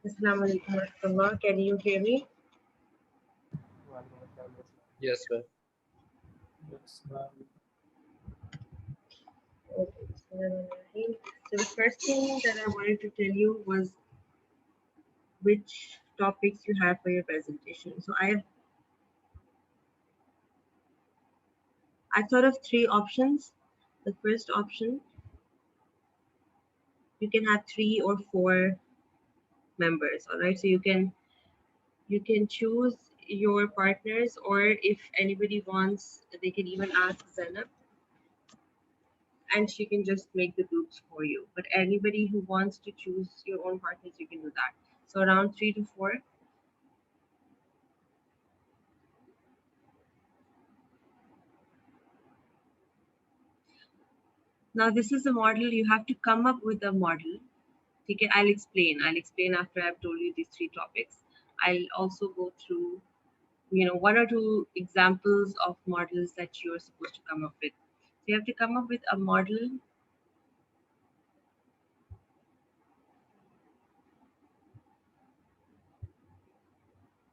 Assalamu alaikum warahmatullah. Can you hear me? Yes, sir. Okay. So the first thing that I wanted to tell you was which topics you have for your presentation. So I thought of three options. The first option, you can have 3 or 4 members. All right. So you can choose your partners, or if anybody wants, they can even ask Zainab, and she can just make the groups for you. But anybody who wants to choose your own partners, you can do that. So around 3 to 4. Now this is a model. You have to come up with a model. Okay, I'll explain. I'll explain after I've told you these 3 topics. I'll also go through, 1 or 2 examples of models that you're supposed to come up with. So you have to come up with a model.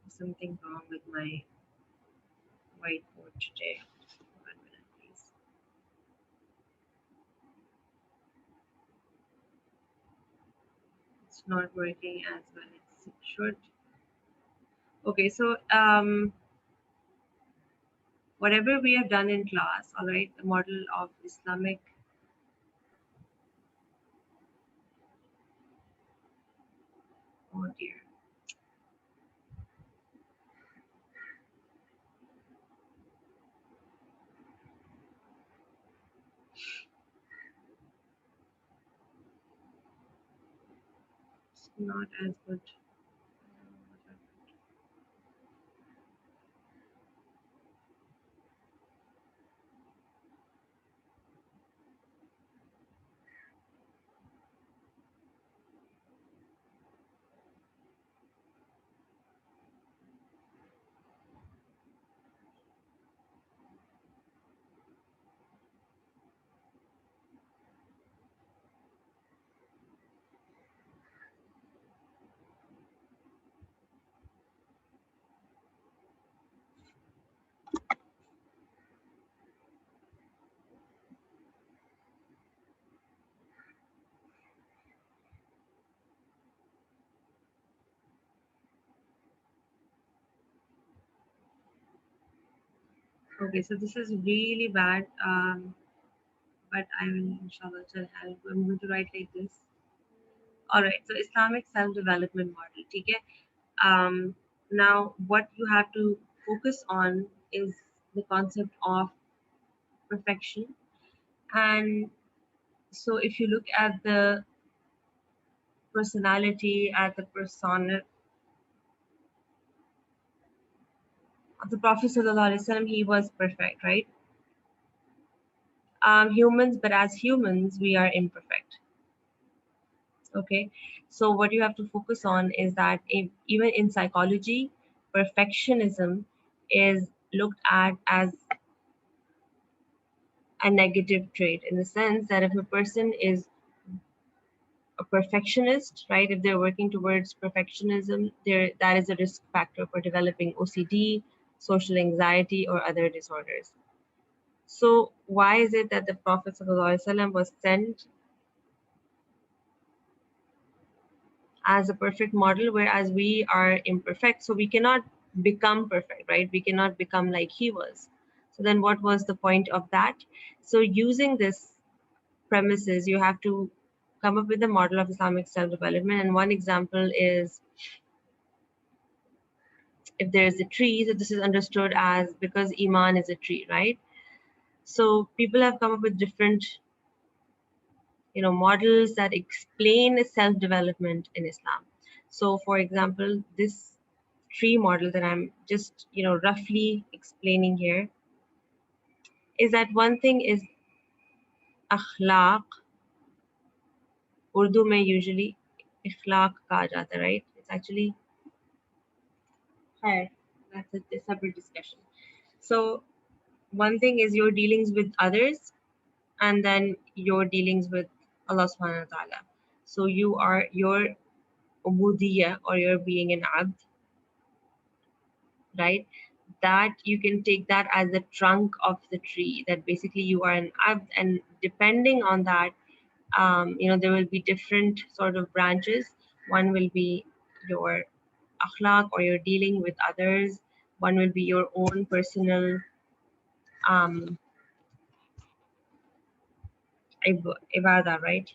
Something wrong with my whiteboard today. 1 minute, please. It's not working as well as it should. Okay, so whatever we have done in class, all right, the model of Islamic. Oh dear. It's not as good. Okay, so this is really bad. But I will, inshallah, I'm going to write like this. All right, so Islamic self-development model. Okay. Now, what you have to focus on is the concept of perfection. And so, if you look at the personality, at the persona of the Prophet Sallallahu Alaihi Wasallam, he was perfect, right? Humans, but as humans, we are imperfect. Okay, so what you have to focus on is that even in psychology, perfectionism is looked at as a negative trait, in the sense that if a person is a perfectionist, right, if they're working towards perfectionism, there that is a risk factor for developing OCD, social anxiety, or other disorders. So why is it that the Prophet ﷺ was sent as a perfect model, whereas we are imperfect? So we cannot become perfect, right? We cannot become like he was. So then what was the point of that? So using this premises, you have to come up with a model of Islamic self-development. And one example is, if there is a tree, so this is understood as, because Iman is a tree, right? So people have come up with different, models that explain self-development in Islam. So for example, this tree model that I'm just, roughly explaining here, is that one thing is akhlaq. Urdu mein usually ikhlaq kaha jata, right? It's actually higher. That's a separate discussion. So one thing is your dealings with others, and then your dealings with Allah subhanahu wa ta'ala. So your ubudiyya, or you're being an abd, right? That you can take that as the trunk of the tree, that basically you are an abd, and depending on that, there will be different sort of branches. One will be your akhlaq, or you're dealing with others. One will be your own personal um, ibadah, right?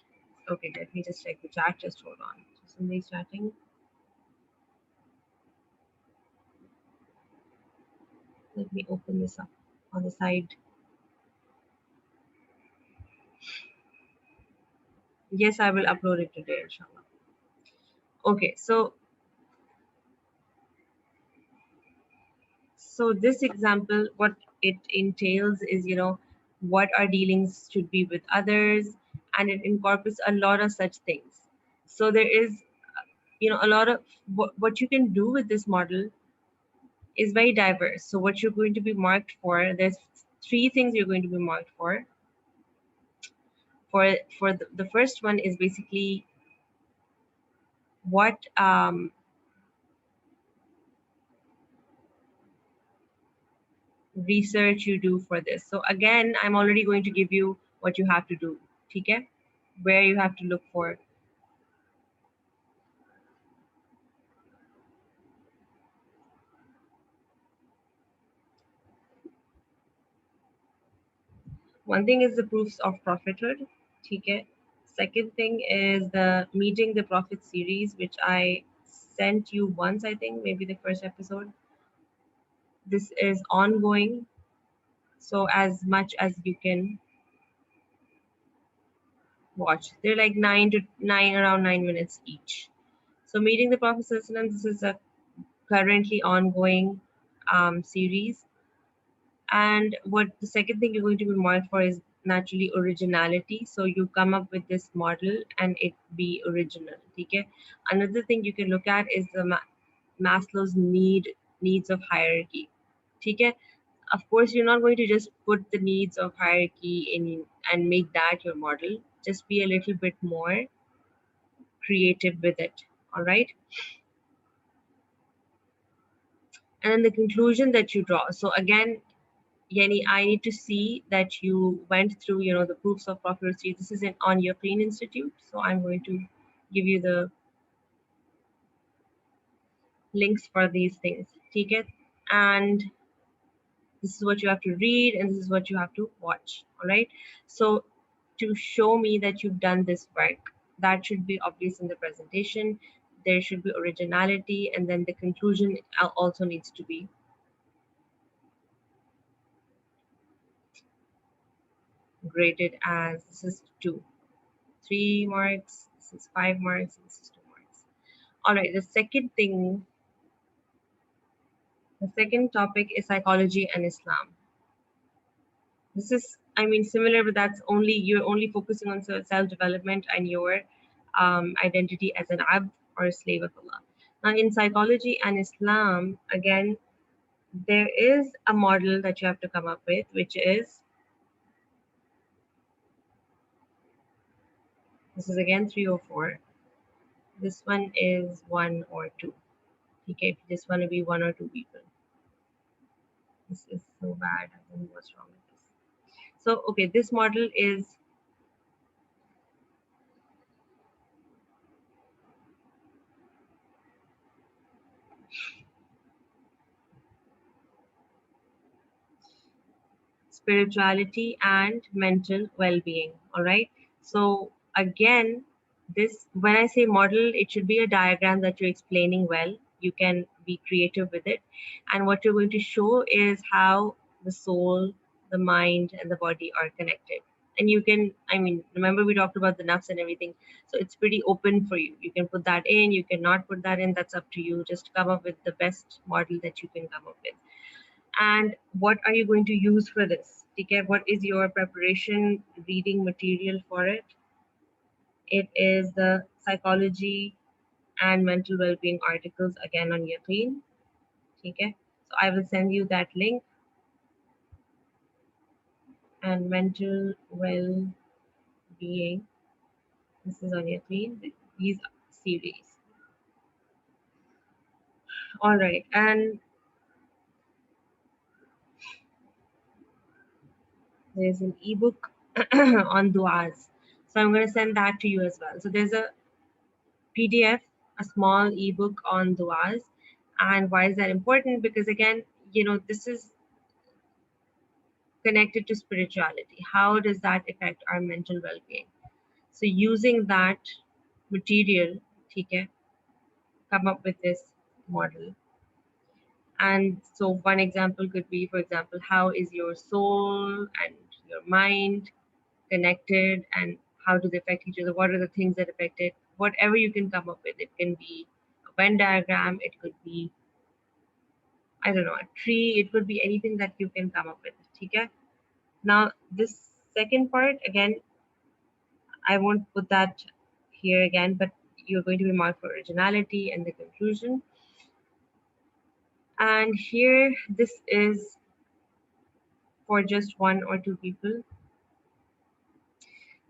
Okay, let me just check the chat. Just hold on. So somebody's chatting. Let me open this up on the side. Yes, I will upload it today, inshallah. Okay, so this example, what it entails is, what our dealings should be with others, and it incorporates a lot of such things. So there is, a lot of what you can do with this model is very diverse. So what you're going to be marked for, there's three things you're going to be marked for. For the first one is basically what research you do for this. So again, I'm already going to give you what you have to do, okay? Where you have to look for. One thing is the proofs of prophethood, okay? Second thing is the Meeting the Prophet series, which I sent you once, I think, maybe the first episode. This is ongoing, so as much as you can watch. They're like around 9 minutes each. So Meeting the Prophet, this is a currently ongoing series. And what the second thing you're going to be marked for is naturally originality. So you come up with this model and it be original. Okay. Another thing you can look at is the Maslow's needs of hierarchy. Okay. Of course, you're not going to just put the needs of hierarchy in and make that your model. Just be a little bit more creative with it. All right. And then the conclusion that you draw. So again, Yani, I need to see that you went through, the proofs of prophecy. This is on your Clean Institute. So I'm going to give you the links for these things. Take it. And this is what you have to read, and this is what you have to watch. All right. So to show me that you've done this work, that should be obvious in the presentation. There should be originality, and then the conclusion also needs to be graded as this is 3 marks, this is 5 marks, and this is 2 marks. All right, the second topic is psychology and Islam. This is, similar, but you're only focusing on self-development and your identity as an abd or a slave of Allah. Now, in psychology and Islam, again, there is a model that you have to come up with, which is, this is again 304. This one is 1 or 2. Okay, if you just want to be 1 or 2 people. This is so bad. I don't know what's wrong with this. So, okay, this model is spirituality and mental well-being. All right. So again, this, when I say model, it should be a diagram that you're explaining well. You can be creative with it. And what you're going to show is how the soul, the mind, and the body are connected. And you can, remember we talked about the nafs and everything. So it's pretty open for you. You can put that in, you cannot put that in. That's up to you. Just come up with the best model that you can come up with. And what are you going to use for this? Okay, what is your preparation reading material for it? It is the psychology and mental well-being articles again on Yaqeen. Okay, so I will send you that link. And mental well-being, this is on Yaqeen, these series. All right, and there's an ebook on du'as. So I'm going to send that to you as well. So there's a PDF, a small ebook on du'as. And why is that important? Because again, this is connected to spirituality. How does that affect our mental well-being? So using that material, okay, come up with this model. And so one example could be, for example, how is your soul and your mind connected, and how do they affect each other? What are the things that affect it? Whatever you can come up with. It can be a Venn diagram, it could be, I don't know, a tree, it could be anything that you can come up with. Okay? Now, this second part, again, I won't put that here again, but you're going to be marked for originality and the conclusion. And here, this is for just one or two people.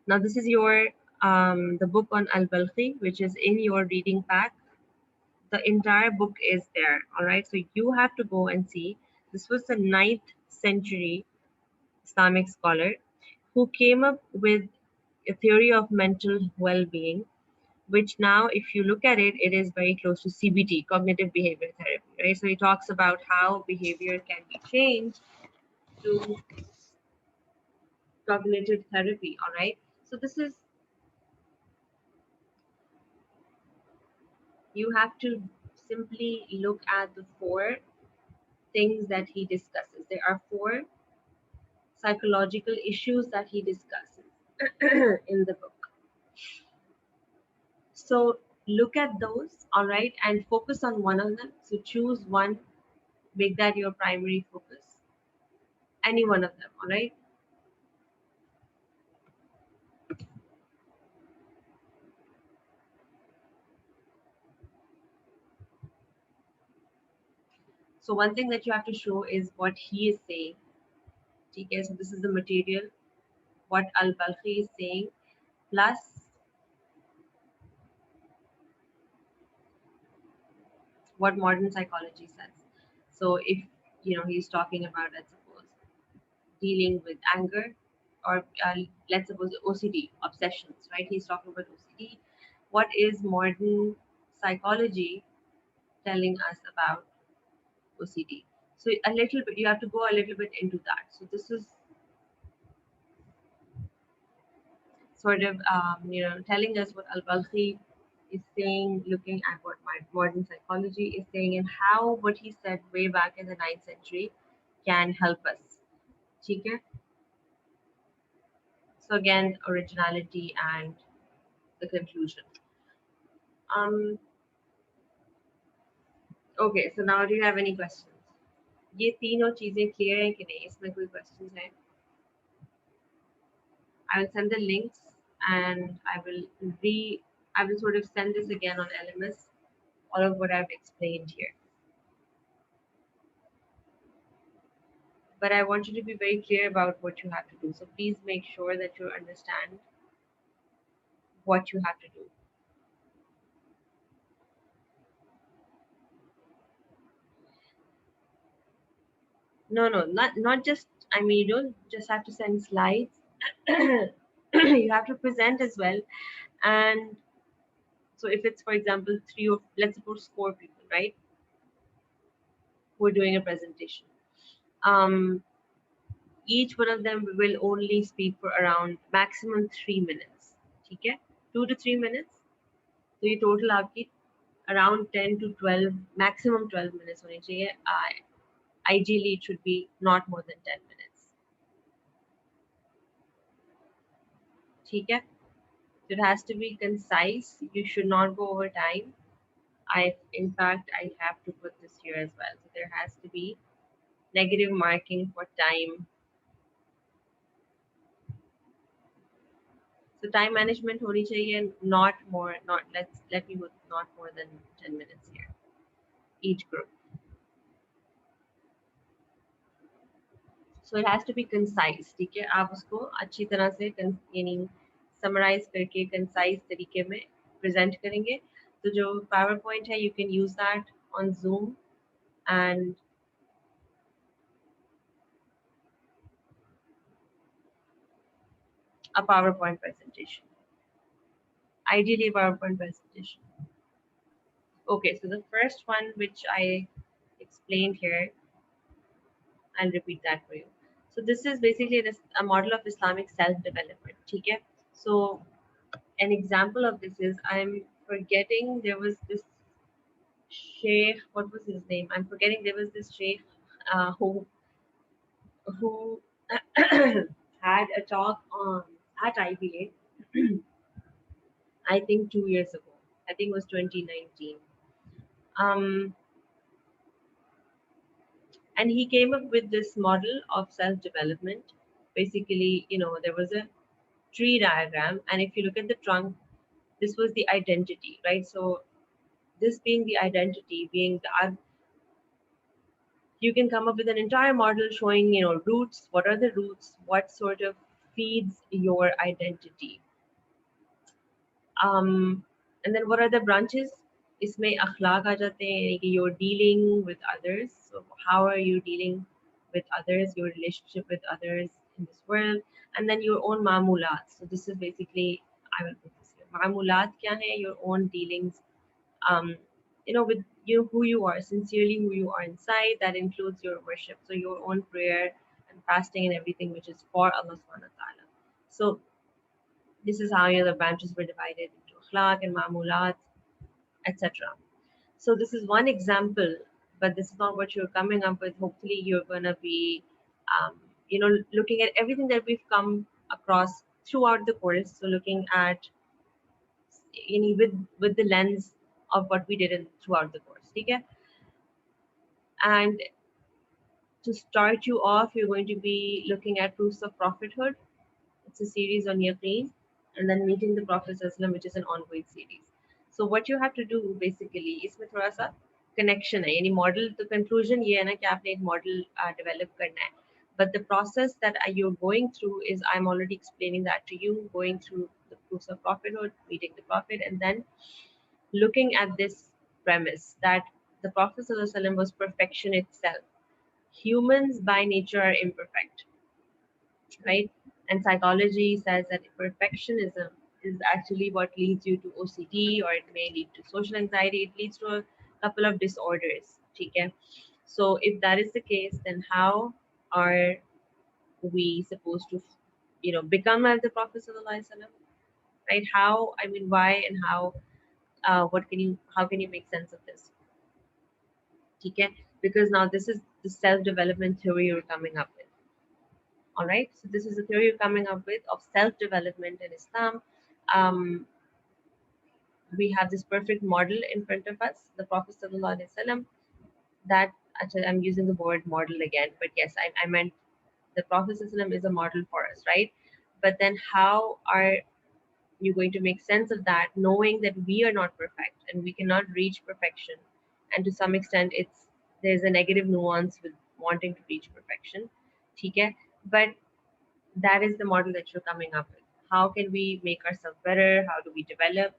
Now, this is your the book on Al-Balkhi, which is in your reading pack. The entire book is there. All right, so you have to go and see. This was the 9th century Islamic scholar who came up with a theory of mental well-being, which now, if you look at it, it is very close to CBT, cognitive behavior therapy, right? So he talks about how behavior can be changed to cognitive therapy, all right? So this is, you have to simply look at the four things that he discusses. There are four psychological issues that he discusses in the book. So look at those, all right, and focus on one of them. So choose one, make that your primary focus, any one of them, all right? So one thing that you have to show is what he is saying. Okay, so this is the material, what Al-Balkhi is saying, plus what modern psychology says. So if he's talking about, let's suppose, dealing with anger, or let's suppose OCD, obsessions, right? He's talking about OCD. What is modern psychology telling us about OCD? So a little bit, you have to go a little bit into that. So this is sort of telling us what Al-Balkhi is saying, looking at what modern psychology is saying, and how what he said way back in the 9th century can help us. Okay? So again, originality and the conclusion. Okay, so now do you have any questions? ये तीनों चीजें clear हैं कि नहीं? इसमें कोई questions हैं? I will send the links, and I will sort of send this again on LMS, all of what I've explained here. But I want you to be very clear about what you have to do. So please make sure that you understand what you have to do. No, not just. I mean, you don't just have to send slides. You have to present as well. And so if it's, for example, three, or let's suppose four people, right, who are doing a presentation, each one of them will only speak for around maximum 3 minutes. Okay, 2 to 3 minutes. So ये total आपकी around 10 to 12, maximum 12 minutes होनी चाहिए. Ideally, it should be not more than 10 minutes. ठीक है? It has to be concise. You should not go over time. In fact, I have to put this here as well. So there has to be negative marking for time. So time management honi chahiye, not more, let me put not more than 10 minutes here, each group. So it has to be concise. ठीक है? आप उसको अच्छी तरह से यानी summarize करके concise तरीके में present करेंगे. तो जो PowerPoint है, you can use that, on Zoom and a PowerPoint presentation. Ideally, a PowerPoint presentation. Okay, so the first one which I explained here, I'll repeat that for you. So this is basically a model of Islamic self-development. Okay? So an example of this is, I'm forgetting, there was this sheikh, what was his name? I'm forgetting, there was this sheikh who had a talk on at IBA, I think 2 years ago. I think it was 2019. Um, and he came up with this model of self-development. Basically, there was a tree diagram, and if you look at the trunk, this was the identity, right? So this being the identity, being the you can come up with an entire model showing, roots, what are the roots, what sort of feeds your identity. And then what are the branches? इसमें अखलाक आ जाते हैं, यानी कि you're dealing with others. So how are you dealing with others, your relationship with others in this world, and then your own maamulat. So this is basically, I will put this here. Maamulat kya hai? Your own dealings, um, with you, who you are, sincerely who you are inside. That includes your worship, so your own prayer and fasting and everything which is for Allah subhanahu wa ta'ala. So this is how the branches were divided into akhlaq and maamulat, etc. So this is one example, but this is not what you're coming up with. Hopefully, you're gonna be, looking at everything that we've come across throughout the course. So looking at, with the lens of what we did throughout the course. Okay? And to start you off, you're going to be looking at proofs of prophethood. It's a series on Yaqeen, and then meeting the Prophet ﷺ, which is an ongoing series. So what you have to do basically, इसमें थोड़ा सा connection है, यानी model the conclusion ये है ना कि आपने एक model develop करना है. But the process that you're going through is, I'm already explaining that to you, going through the proofs of prophethood, meeting the Prophet, and then looking at this premise that the Prophet ﷺ was perfection itself. Humans by nature are imperfect, right? And psychology says that perfectionism is actually what leads you to OCD, or it may lead to social anxiety. It leads to a couple of disorders. Okay? So if that is the case, then how are we supposed to, become as the Prophet ﷺ? Right? How? I mean, why and how? How can you make sense of this? Okay? Because now this is the self-development theory you're coming up with. All right, so this is a theory you're coming up with of self-development in Islam. We have this perfect model in front of us, the Prophet Sallallahu Alaihi Wasallam. That, actually, I'm using the word model again, but yes, I meant the Prophet Sallallahu Alaihi Wasallam is a model for us, right? But then how are you going to make sense of that, knowing that we are not perfect and we cannot reach perfection? And to some extent, there's a negative nuance with wanting to reach perfection. Okay? But that is the model that you're coming up with. How can we make ourselves better? How do we develop?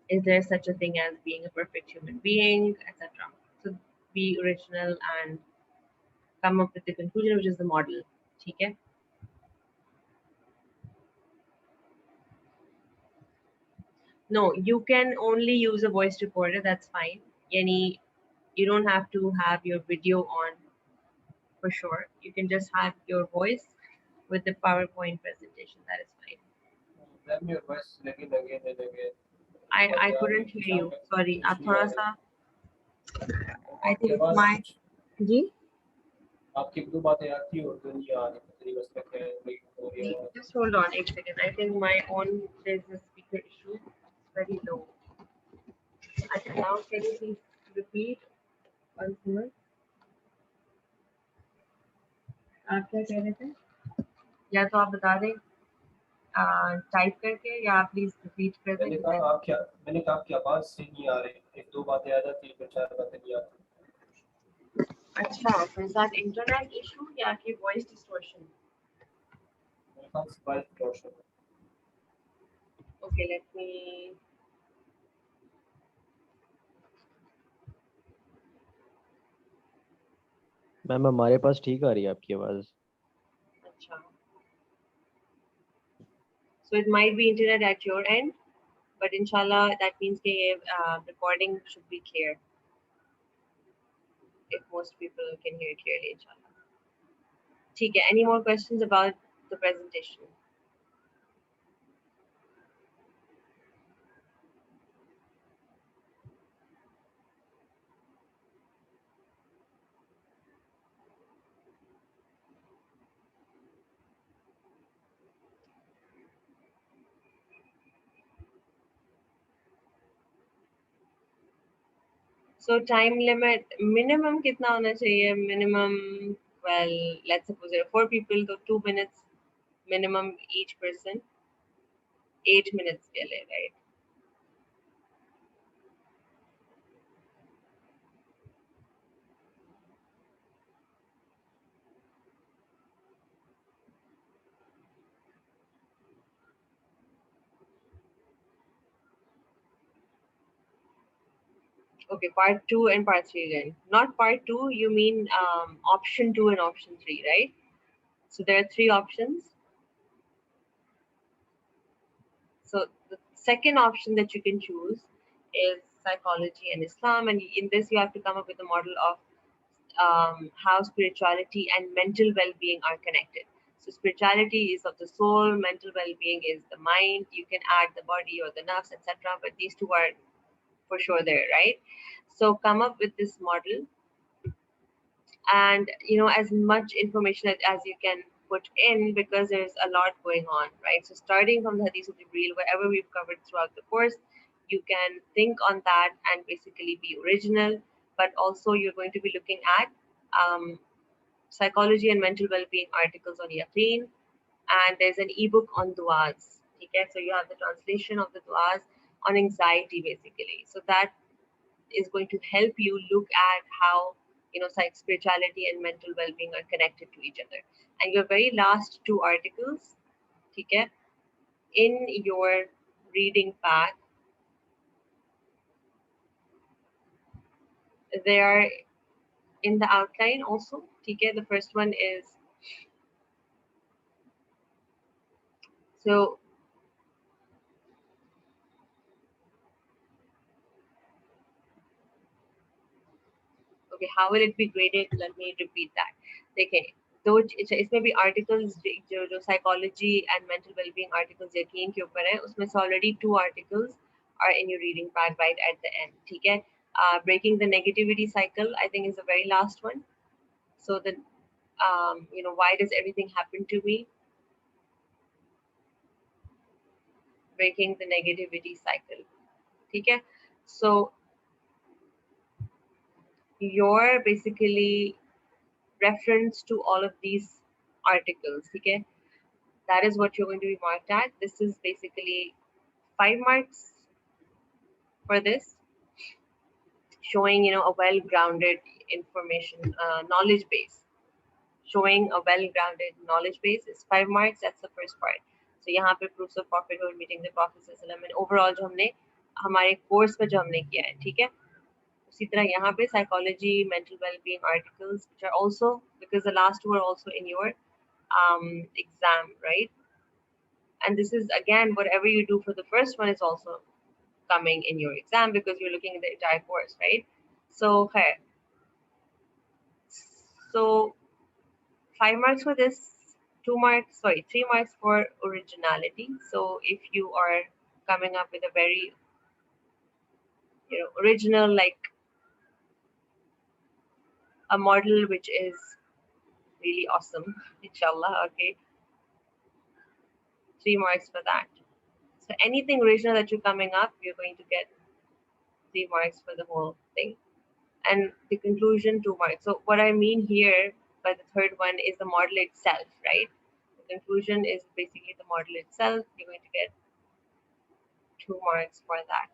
Is there such a thing as being a perfect human being, etc.? So be original and come up with the conclusion, which is the model. Okay? No, you can only use a voice recorder. That's fine. Yani, you don't have to have your video on for sure. You can just have your voice with the PowerPoint presentation. That is fine. Then your voice again and again. I couldn't hear you. Sorry. आप थोड़ा सा, I think it's आवाज my जी आपकी दो बातें आती और दो नहीं आ रही, पता नहीं बस क्या है, कोई हो रही जी आवाज. just hold on एक second. I think my own, there's a speaker issue. It's very low. अच्छा, now can you please repeat once more? आप क्या कह रहे थे? या तो आप बता दें टाइप करके, या आप प्लीज रिपीट कर दें. मैंने कहा आपकी आवाज से नहीं आ रही, एक दो बातें आ जाती फिर चार बातें नहीं आती. अच्छा, so is that internet issue या कि voice distortion? मेरे ख्याल से बात रोशन. Okay, let me. मैम हमारे पास ठीक आ रही है आपकी आवाज़। अच्छा, so it might be internet at your end, but inshallah that means the recording should be clear if most people can hear clearly, inshallah. ठीक है, any more questions about the presentation? So time limit minimum कितना होना चाहिए? Minimum, well, let's suppose there are 4 people, so 2 minutes minimum each person, 8 minutes के लिए, right? Okay, part 2 and part 3 again. Not part 2, you mean option 2 and option 3, right? So there are 3 options. So the second option that you can choose is psychology and Islam, and in this you have to come up with a model of how spirituality and mental well-being are connected. So spirituality is of the soul, mental well-being is the mind. You can add the body or the nerves, etc. But these two are for sure there, right? So come up with this model, and as much information as you can put in, because there's a lot going on, right? So starting from the hadith of Jibreel, wherever we've covered throughout the course, you can think on that and basically be original. But also you're going to be looking at psychology and mental well-being articles on Yaqeen, and there's an ebook on du'as. Okay, so you have the translation of the du'as on anxiety basically. So that is going to help you look at how spirituality and mental well-being are connected to each other. And your very last 2 articles, okay, in your reading pack, they are in the outline also. Okay, the first one is, so okay, how will it be graded? Let me repeat that. Okay, तो इसमें भी articles जो psychology and mental well-being articles यकीन के ऊपर है, उसमें से already 2 articles are in your reading pack right at the end. ठीक है, breaking the negativity cycle I think is the very last one. So the why does everything happen to me? Breaking the negativity cycle. ठीक है, so your basically reference to all of these articles, okay, that is what you're going to be marked at. This is basically 5 marks for this, showing a well-grounded information knowledge base. Showing a well-grounded knowledge base is 5 marks. That's the first part. So यहाँ पे proofs of prophethood, meeting the Prophet and overall जो हमने हमारे course में जो हमने किया है, ठीक है, उसी तरह यहाँ पे psychology, mental well-being articles, which are also, because the last 2 are also in your exam, right? And this is again, whatever you do for the first one is also coming in your exam, because you're looking at the entire course, right? So okay, so 5 marks for this, 3 marks for originality. So if you are coming up with a very original, like a model which is really awesome, inshallah, okay, 3 marks for that. So anything original that you're coming up, you're going to get 3 marks for the whole thing. And the conclusion, 2 marks. So what I mean here by the third one is the model itself, right? The conclusion is basically the model itself. You're going to get 2 marks for that.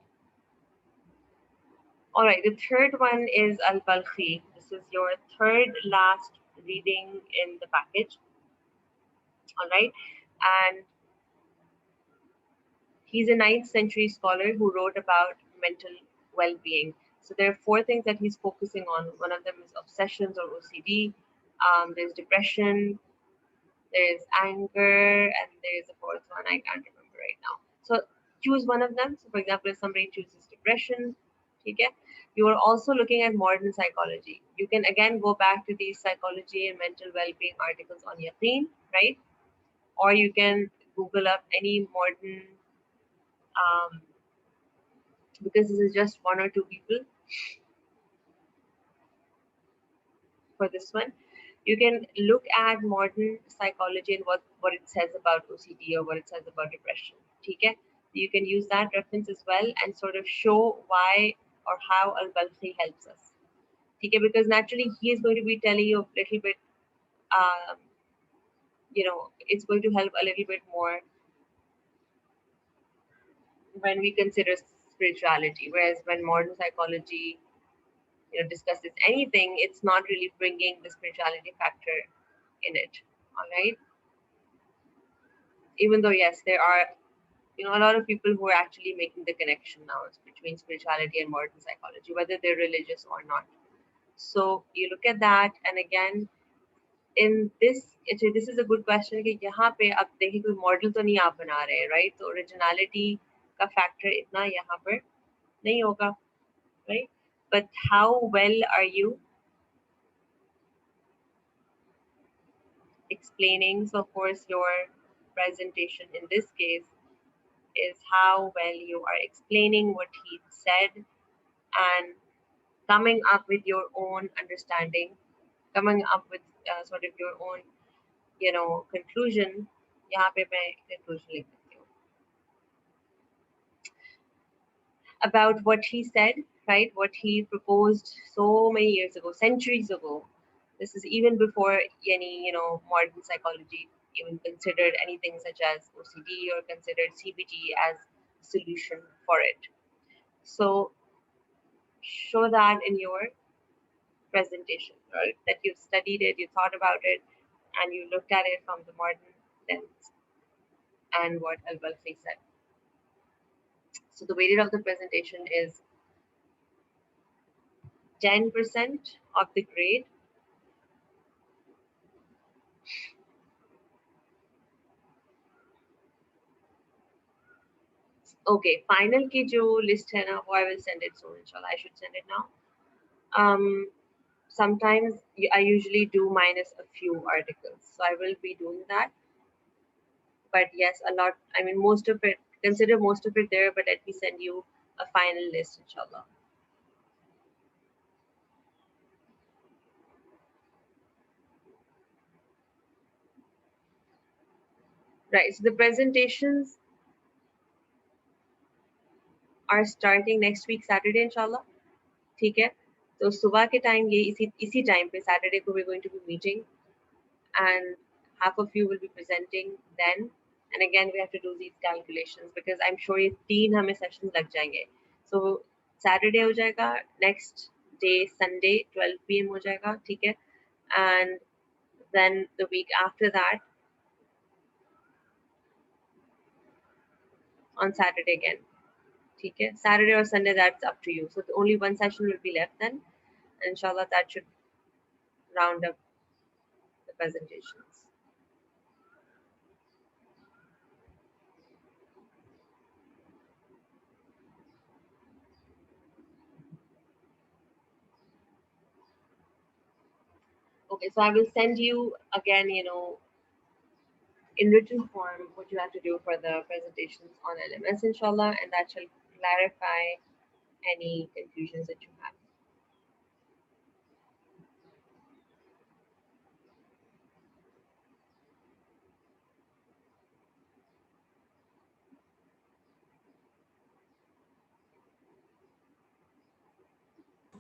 All right, the third one is Al-Balkhi. This is your third last reading in the package. All right, and he's a 9th century scholar who wrote about mental well-being. So there are 4 things that he's focusing on. One of them is obsessions or OCD. There's depression, there's anger, and there's a fourth one I can't remember right now. So choose one of them. So for example, if somebody chooses depression, okay, you are also looking at modern psychology. You can again go back to these psychology and mental well-being articles on Yaqeen, right? Or you can Google up any modern, because this is just one or two people for this one. You can look at modern psychology and what it says about OCD or what it says about depression. Okay? You can use that reference as well and sort of show why or how Al-Balkhi helps us. Okay? Because naturally he is going to be telling you a little bit, um, it's going to help a little bit more when we consider spirituality. Whereas when modern psychology, discusses anything, it's not really bringing the spirituality factor in it. All right. Even though yes, there are a lot of people who are actually making the connection now between spirituality and modern psychology, whether they're religious or not. So you look at that, and again, in this is a good question कि यहाँ पे अब देखिए कोई model तो नहीं आप बना रहे, right? तो originality का factor इतना यहाँ पर नहीं होगा, right? But how well are you explaining? So of course your presentation in this case is how well you are explaining what he said and coming up with your own understanding, coming up with sort of your own, conclusion. यहाँ पे मैं conclusion लिख देती हूँ about what he said, right? What he proposed so many years ago, centuries ago. This is even before any, modern psychology even considered anything such as OCD or considered CBT as a solution for it. So show that in your presentation, right? That you've studied it, you thought about it, and you looked at it from the modern lens and what Al-Balkhi said. So the weighted of the presentation is 10% of the grade. Okay, final ki jo list hai na, I will send it soon, inshallah. I should send it now. Sometimes I usually do minus a few articles, so I will be doing that. But yes, a lot, I mean, most of it, consider most of it there, but let me send you a final list, inshallah. Right, so the presentations are starting next week Saturday, inshallah. ठीक है, तो सुबह के time ये इसी time पे Saturday को we're going to be meeting, and half of you will be presenting then, and again we have to do these calculations because I'm sure ये 3 हमें sessions लग जाएंगे. So Saturday हो जाएगा, next day Sunday 12 PM हो जाएगा, ठीक है, and then the week after that on Saturday again. Okay, Saturday or Sunday, that's up to you. So only one session will be left then. And inshallah, that should round up the presentations. Okay, so I will send you again, in written form what you have to do for the presentations on LMS, inshallah, and that shall clarify any confusions that you have.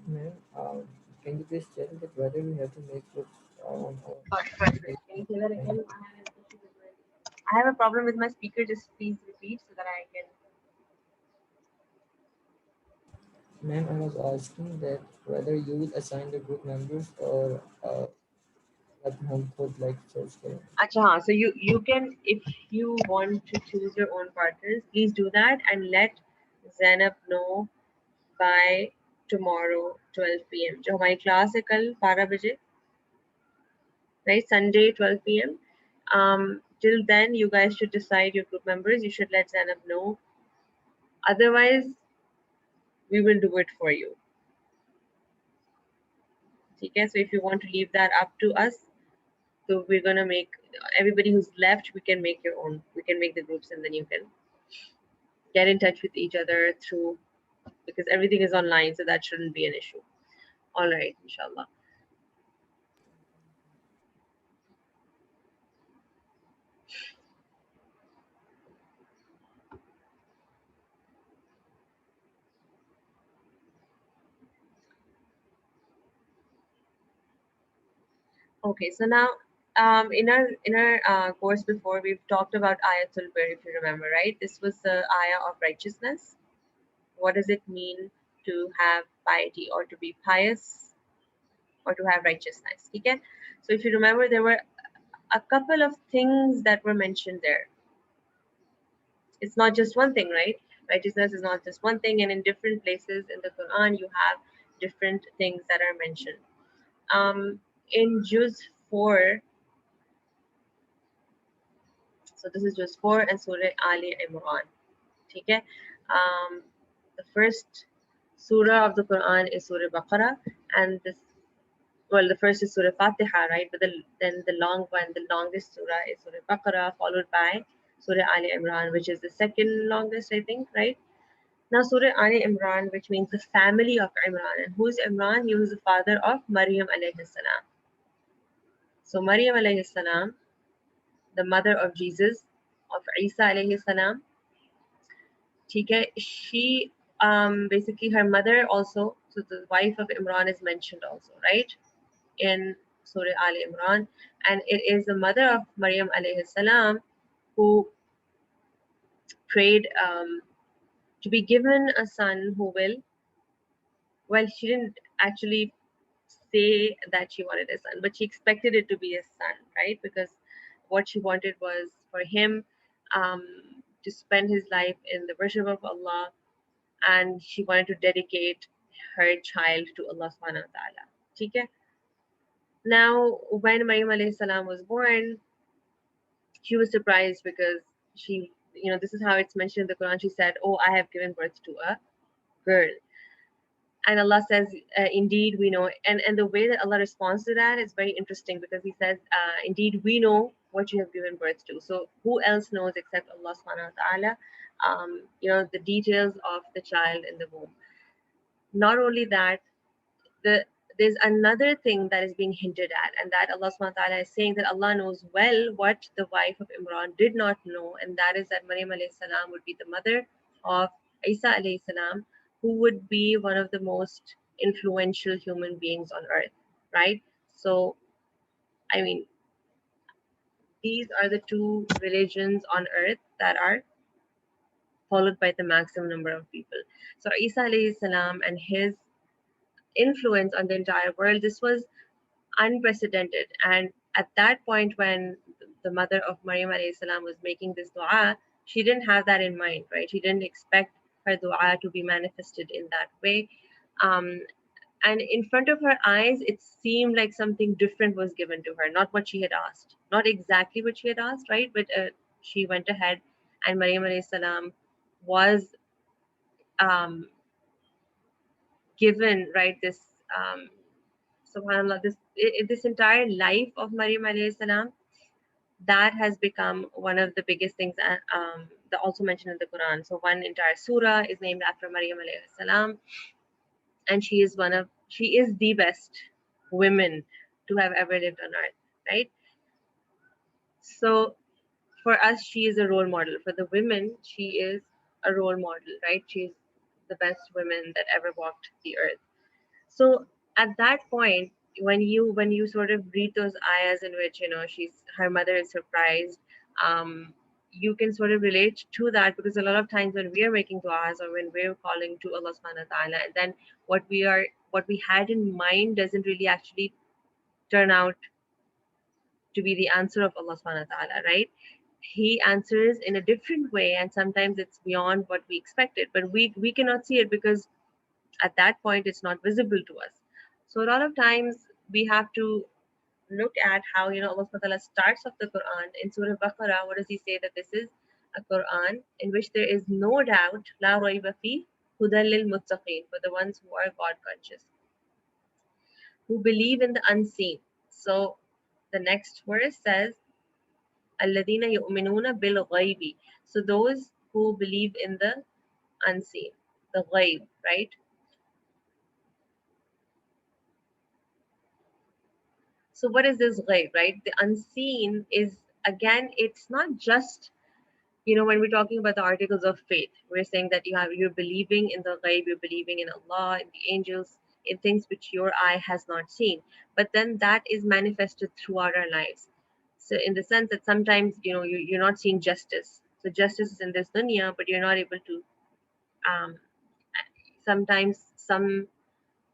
Ma'am, can you please check that whether we have to make it Sorry. Can you say that again? I have a problem with my speaker. Just please repeat so that I can. Ma'am, I was asking that whether you will assign the group members or let home put like search kare. Acha, so you can, if you want to choose your own partners, please do that and let Zainab know by tomorrow 12 PM. जो हमारी class है कल 12 बजे, right? Sunday, 12 p.m. Till then, you guys should decide your group members. You should let Zainab know. Otherwise, we will do it for you. Okay? So if you want to leave that up to us, so we're gonna make everybody who's left. We can make your own. We can make the groups, and then you can get in touch with each other through, because everything is online, so that shouldn't be an issue. All right, inshallah. Okay, so now in our course before, we've talked about ayatul bir, if you remember, right? This was the ayah of righteousness. What does it mean to have piety, or to be pious, or to have righteousness? Okay, so if you remember, there were a couple of things that were mentioned there. It's not just one thing, right? Righteousness is not just one thing, and in different places in the Quran, you have different things that are mentioned. In Juz 4, so this is Juz 4 and Surah Ali Imran. Okay? The first surah of the Quran is Surah Baqarah, and this, well, the first is Surah Fatiha, right? But then the longest surah is Surah Baqarah, followed by Surah Ali Imran, which is the second longest, I think, right? Now, Surah Ali Imran, which means the family of Imran. And who is Imran? He was the father of Maryam alayhi salam. So, Maryam alayhi salam, the mother of Jesus, of Isa alayhi salam, she basically her mother also, so the wife of Imran is mentioned also, right? In Surah Ali Imran. And it is the mother of Maryam alayhi salam who prayed to be given a son who will, well, she didn't actually say that she wanted a son, but she expected it to be a son, right? Because what she wanted was for him um, to spend his life in the worship of Allah, and she wanted to dedicate her child to Allah subhanahu wa ta'ala. Okay? Now, when Maryam alayhi salam was born, she was surprised because she, this is how it's mentioned in the Quran. She said, "Oh, I have given birth to a girl." And Allah says, indeed we know. And the way that Allah responds to that is very interesting, because He says, indeed we know what you have given birth to. So who else knows except Allah subhanahu wa ta'ala, the details of the child in the womb. Not only that, there's another thing that is being hinted at, and that Allah subhanahu wa ta'ala is saying that Allah knows well what the wife of Imran did not know, and that is that Maryam alayhi salam would be the mother of Isa alayhi salam, who would be one of the most influential human beings on earth, right? So, I mean, these are the two religions on earth that are followed by the maximum number of people. So Isa alayhi salam and his influence on the entire world, this was unprecedented. And at that point, when the mother of Maryam alayhi salam was making this dua, she didn't have that in mind, right? She didn't expect her dua to be manifested in that way. And in front of her eyes, it seemed like something different was given to her, not what she had asked, not exactly what she had asked, right? But she went ahead, and Maryam alayhi salam was um, given, right, this subhanallah, this entire life of Maryam alayhi salam, that has become one of the biggest things that also mentioned in the Quran. So one entire surah is named after Maryam alayhi salam, and she is the best women to have ever lived on earth, right? So for us, she is a role model. For the women, she is a role model, right? She's the best women that ever walked the earth. So at that point, when you sort of read those ayahs in which her mother is surprised, you can sort of relate to that, because a lot of times when we are making du'as, or when we're calling to Allah subhanahu wa ta'ala, and then what we had in mind doesn't really actually turn out to be the answer of Allah subhanahu wa ta'ala, right? He answers in a different way, and sometimes it's beyond what we expected, but we cannot see it, because at that point it's not visible to us. So a lot of times we have to look at how, Allah subhanahu wa ta'ala starts off the Quran in Surah Baqarah. What does He say? That this is a Quran in which there is no doubt, la rayba fi, hudan lil muttaqeen, for the ones who are God conscious, who believe in the unseen. So the next verse says, alladina yu'minuna bil ghaibi. So those who believe in the unseen, the ghaib, right? So what is this ghaib, right? The unseen is, again, it's not just, when we're talking about the articles of faith, we're saying that you're believing in the ghaib, you're believing in Allah, in the angels, in things which your eye has not seen. But then that is manifested throughout our lives. So in the sense that sometimes, you're not seeing justice. So justice is in this dunya, but you're not able to, um, sometimes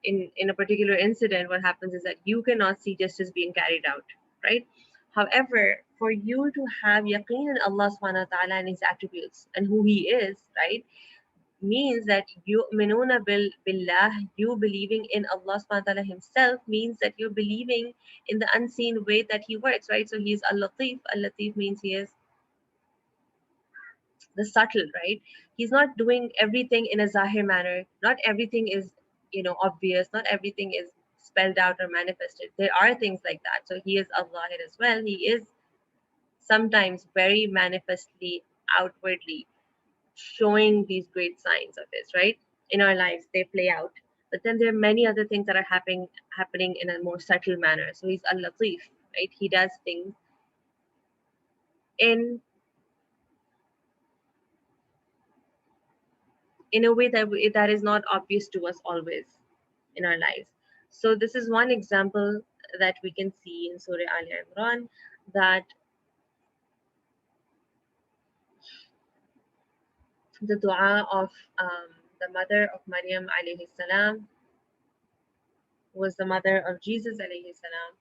in a particular incident, what happens is that you cannot see justice being carried out, right? However, for you to have yaqeen in Allah subhanahu wa ta'ala and His attributes and who He is, right, means that you minuna billah, you believing in Allah subhanahu wa ta'ala Himself means that you're believing in the unseen way that He works, right? So He's al-Latif. Al-Latif means He is the subtle, right? He's not doing everything in a zahir manner. Not everything is, obvious. Not everything is spelled out or manifested. There are things like that. So He is al-Zahir as well. He is sometimes very manifestly, outwardly showing these great signs of His, right? In our lives, they play out. But then there are many other things that are happening in a more subtle manner. So He's al-Latif, right? He does things in a way that is not obvious to us always in our lives. So this is one example that we can see in Surah Al Imran, that the dua of the mother of Maryam alayhi salam was the mother of Jesus alayhi salam,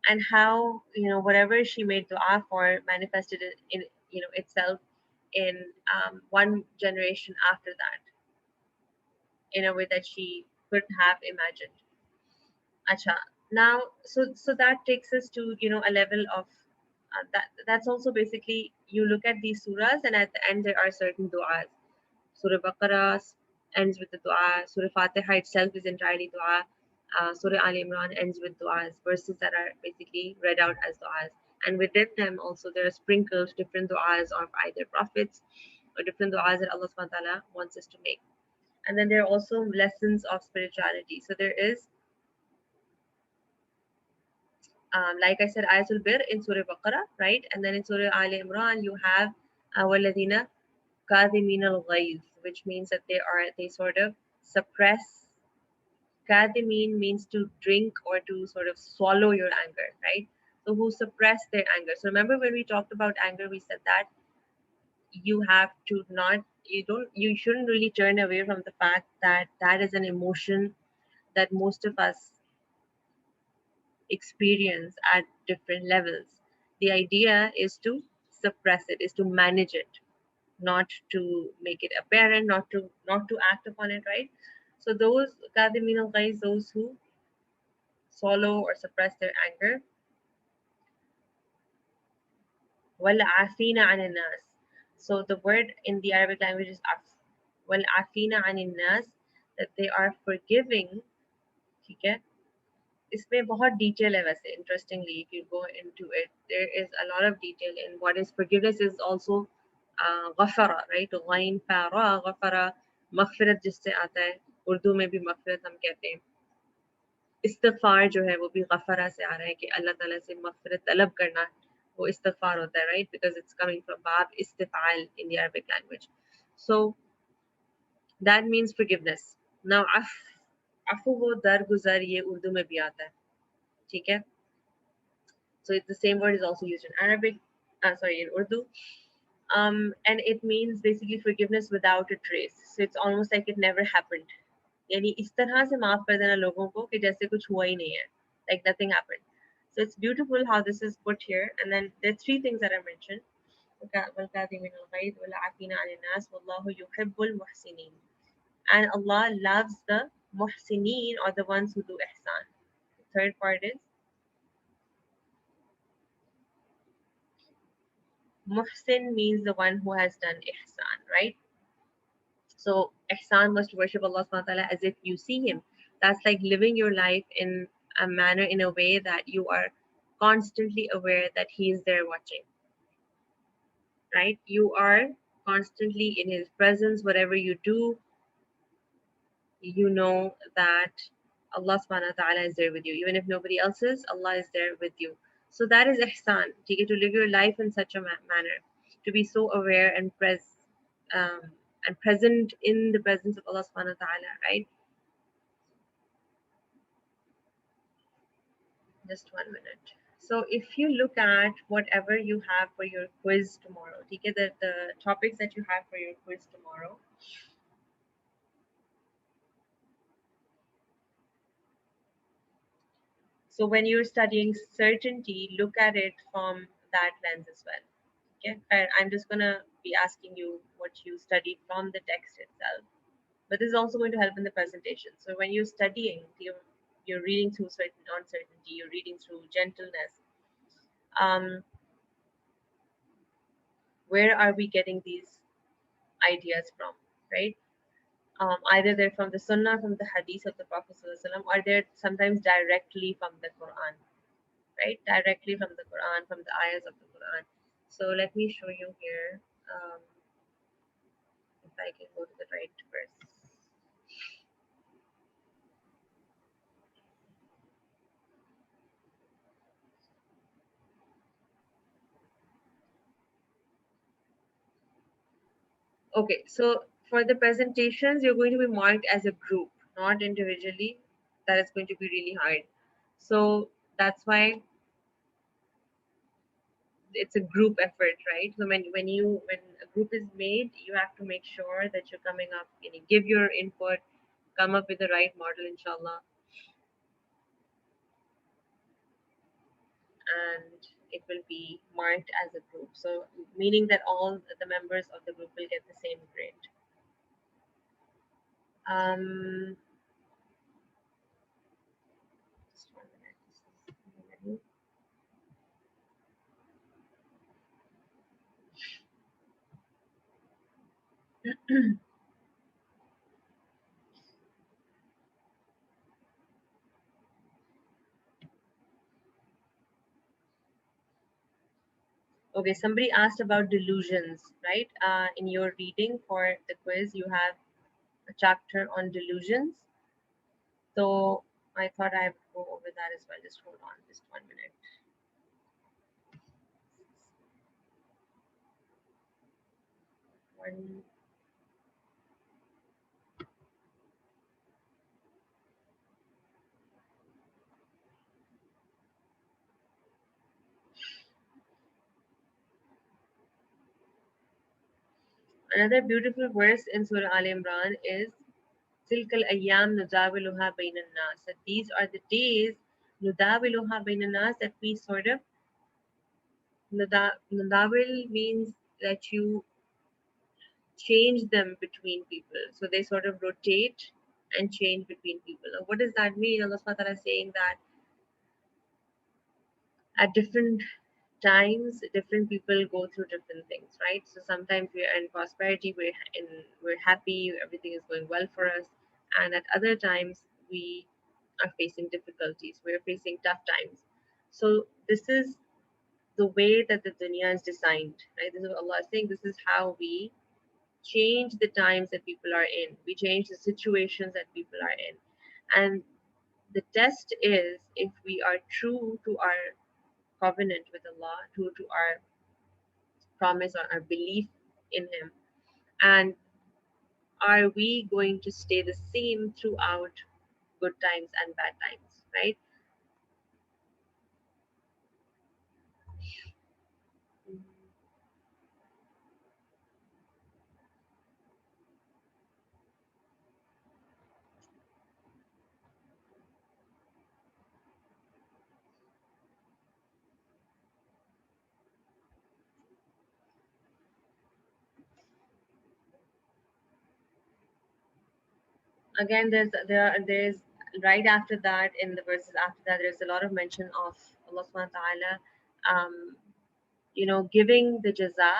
and how, whatever she made dua for manifested in, itself in one generation after that in a way that she couldn't have imagined. Acha. Now, so that takes us to, a level of that's also basically, you look at these surahs and at the end there are certain du'as. Surah Baqarah ends with the dua. Surah Fatiha itself is entirely dua. Surah Al Imran ends with du'as, verses that are basically read out as du'as. And within them also there are sprinkled different du'as of either prophets or different du'as that Allah subhanahu wa ta'ala wants us to make. And then there are also lessons of spirituality. So there is, like I said, Ayatul Bir in Surah Baqarah, right? And then in Surah Al Imran, you have Waladina Kadhimin al Ghayz, which means that they sort of suppress. Kadhimin means to drink or to sort of swallow your anger, right? So who suppress their anger. So remember when we talked about anger, we said that you have to not, you shouldn't really turn away from the fact that that is an emotion that most of us experience at different levels. The idea is to suppress it, is to manage it, not to make it apparent, not to act upon it, right? So those kadhimin guys, those who swallow or suppress their anger, wal afina anin nas. So the word in the Arabic language is af. Wal afina anin nas, that they are forgiving. ठीक है? इसमें बहुत detail है वैसे, interestingly, if you go into it, there is a lot of detail in what is forgiveness. Is also ghafara, right? ghain fa ra ghafara, मगफिरत जिससे आता है, उर्दू में भी मगफिरत हम कहते हैं. इस्तिगफार जो है वो भी गफरा से आ रहा है कि अल्लाह ताला से मगफिरत तलब करना, वो इस्तिगफार होता है, right? Because it's coming from bab istifal in the Arabic language. So that means forgiveness. Now अफू वो दरगुजर, ये उर्दू में भी आता है, ठीक है? So it's the same word is also used in Arabic, in Urdu. And it means basically forgiveness without a trace. So it's almost like it never happened. यानी इस तरह से माफ कर देना लोगों को कि जैसे कुछ हुआ ही नहीं है, like nothing happened. So it's beautiful how this is put here. And then there are three things that I mentioned. وَالْكَاظِمِينَ الْغَيْظَ وَالْعَافِينَ عَنِ النَّاسِ وَاللَّهُ يُحِبُّ الْمُحْسِنِينَ. And Allah loves the muhsineen, or the ones who do ihsan. The third part is Muhsin means the one who has done ihsan, right? So ihsan was to worship Allah subhanahu wa ta'ala as if you see him. That's like living your life in a manner, in a way that you are constantly aware that he is there watching, right? You are constantly in his presence. Whatever you do, you know that Allah subhanahu wa ta'ala is there with you. Even if nobody else is, Allah is there with you. So that is ihsan. You get to live your life in such a manner, to be so aware and um, and present in the presence of Allah subhanahu wa ta'ala, right? Just 1 minute. So if you look at whatever you have for your quiz tomorrow, okay, the topics that you have for your quiz tomorrow, so when you're studying certainty, look at it from that lens as well. Okay, I'm just gonna be asking you what you studied from the text itself, but this is also going to help in the presentation. So when you're studying, you're reading through certain uncertainty, you're reading through gentleness. Where are we getting these ideas from, right? Either they're from the Sunnah, from the Hadith of the Prophet ﷺ, or they're sometimes directly from the Quran, right? Directly from the Quran, from the ayahs of the Quran. So let me show you here, if I can go to the right verse. Okay, so for the presentations, you're going to be marked as a group, not individually. That is going to be really hard. So that's why it's a group effort, right? So when a group is made, you have to make sure that you're coming up, give your input, come up with the right model, inshallah, and it will be marked as a group. So meaning that all the members of the group will get the same grade. Just 1 minute. Okay, somebody asked about delusions, right? In your reading for the quiz, you have a chapter on delusions. So I thought I'd go over that as well. Just hold on, just 1 minute. One. Another beautiful verse in Surah Al Imran is Tilkal Ayyam Nudawiluha Bainan Nas. That these are the days Nudawiluha Bainan Nas, that we sort of Nudawil means that you change them between people. So they sort of rotate and change between people. Now, what does that mean? Allah subhanahu wa ta'ala is saying that at different times, different people go through different things, right? So sometimes we're in prosperity, we're happy, everything is going well for us, and at other times we are facing difficulties, we're facing tough times. So this is the way that the dunya is designed, right? This is what Allah is saying. This is how we change the times that people are in. We change the situations that people are in, and the test is if we are true to our covenant with Allah, true to our promise or our belief in Him, and are we going to stay the same throughout good times and bad times, right? Again, there's right after that, in the verses after that, there's a lot of mention of Allah subhanahu wa ta'ala, giving the jaza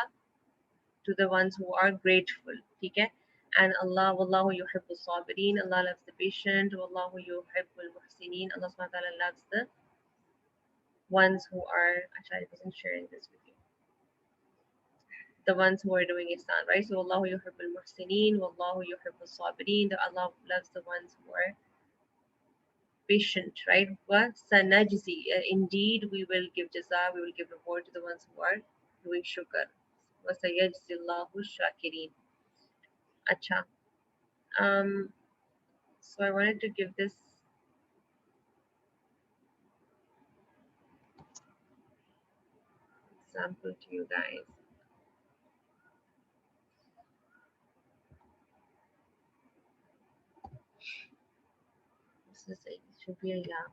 to the ones who are grateful. Okay? And Allah, Wallahu yuhibbu sabirin. Allah loves the patient. Wallahu yuhibbu muhsinin. Allah subhanahu wa ta'ala loves the ones who are, actually, I wasn't sharing this with you. The ones who are doing ihsan, right? So Wallahu yuhibbul muhsinin, Wallahu yuhibbul sabirin. Allah loves the ones who are patient, right? Wa sanajzi. Indeed, we will give jaza, we will give reward to the ones who are doing shukr. Wa sayajzi Allahu shakirin. Acha. So I wanted to give this example to you guys. This is it. It should be a yeah.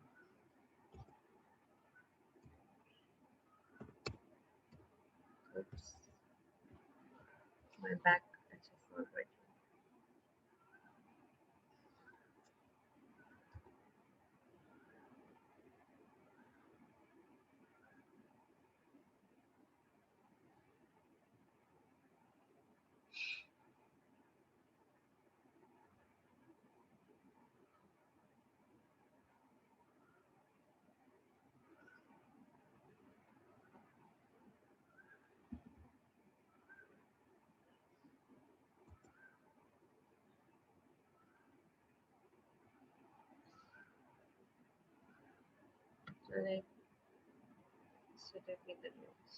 Oops. My back is just not working. So like, should I be the notes?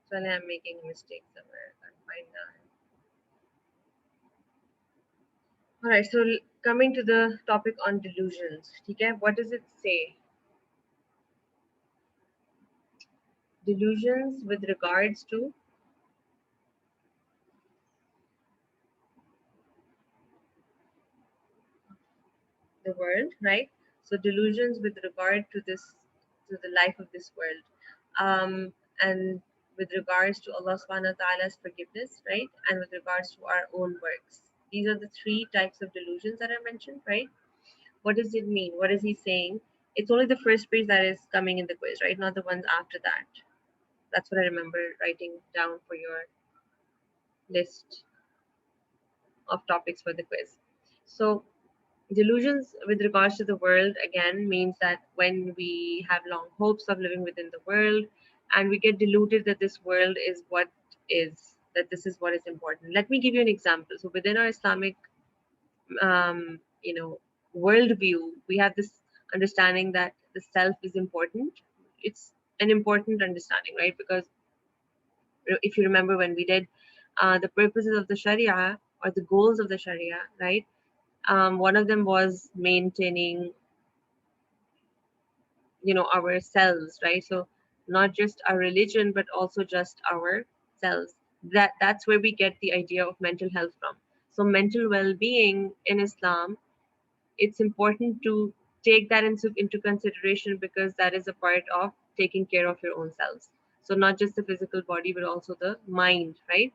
So I'm making a mistake somewhere. I can't find that. All right. So coming to the topic on delusions. Okay, what does it say? Delusions with regards to the world, right? So delusions with regard to this, to the life of this world, and with regards to Allah subhanahu wa ta'ala's forgiveness, right? And with regards to our own works. These are the three types of delusions that I mentioned, right? What does it mean? What is he saying? It's only the first page that is coming in the quiz, right? Not the ones after that. That's what I remember writing down for your list of topics for the quiz. So delusions with regards to the world again means that when we have long hopes of living within the world and we get deluded that this world is what is, that this is what is important. Let me give you an example. So within our Islamic worldview, we have this understanding that the self is important. It's an important understanding, right? Because if you remember when we did the purposes of the Sharia or the goals of the Sharia, right? One of them was maintaining, ourselves, right? So not just our religion, but also just ourselves. That's where we get the idea of mental health from. So mental well-being in Islam, it's important to take that into consideration because that is a part of taking care of your own selves. So not just the physical body, but also the mind, right?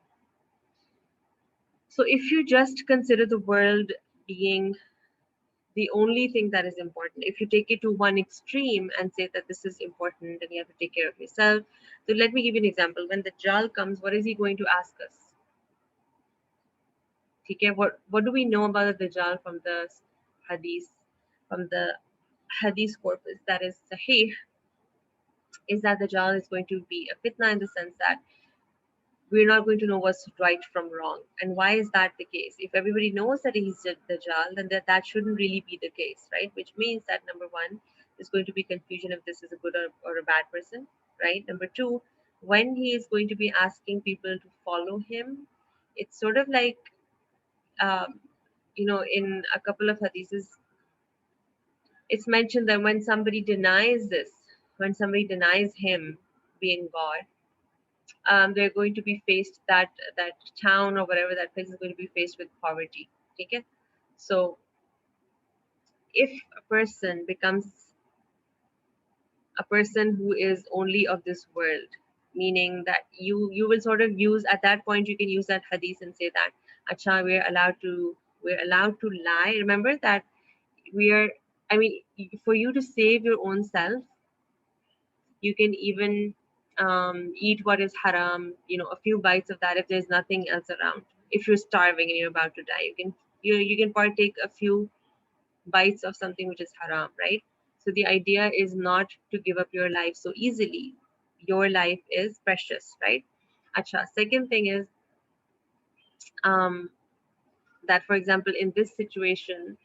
So if you just consider the world being the only thing that is important, if you take it to one extreme and say that this is important and you have to take care of yourself. So let me give you an example. When the Dajjal comes, what is he going to ask us? Okay, what do we know about the Dajjal from the hadith, from the hadith corpus that is sahih, is that the Dajjal is going to be a fitna in the sense that we're not going to know what's right from wrong. And why is that the case? If everybody knows that he's the Dajjal, then that shouldn't really be the case, right? Which means that number one, there's going to be confusion if this is a good or a bad person, right? Number two, when he is going to be asking people to follow him, it's sort of like, in a couple of hadiths, It's mentioned that when somebody denies this, when somebody denies him being God, they're going to be faced, that town or whatever that place is going to be faced with poverty. Okay? So if a person becomes a person who is only of this world, meaning that you will sort of use, at that point you can use that hadith and say that acha, we're allowed to lie. Remember that we are, I mean, for you to save your own self, you can even eat what is haram, a few bites of that if there's nothing else around. If you're starving and you're about to die, you can partake a few bites of something which is haram, right? So the idea is not to give up your life so easily. Your life is precious, right? Acha. Second thing is um, that, for example, in this situation,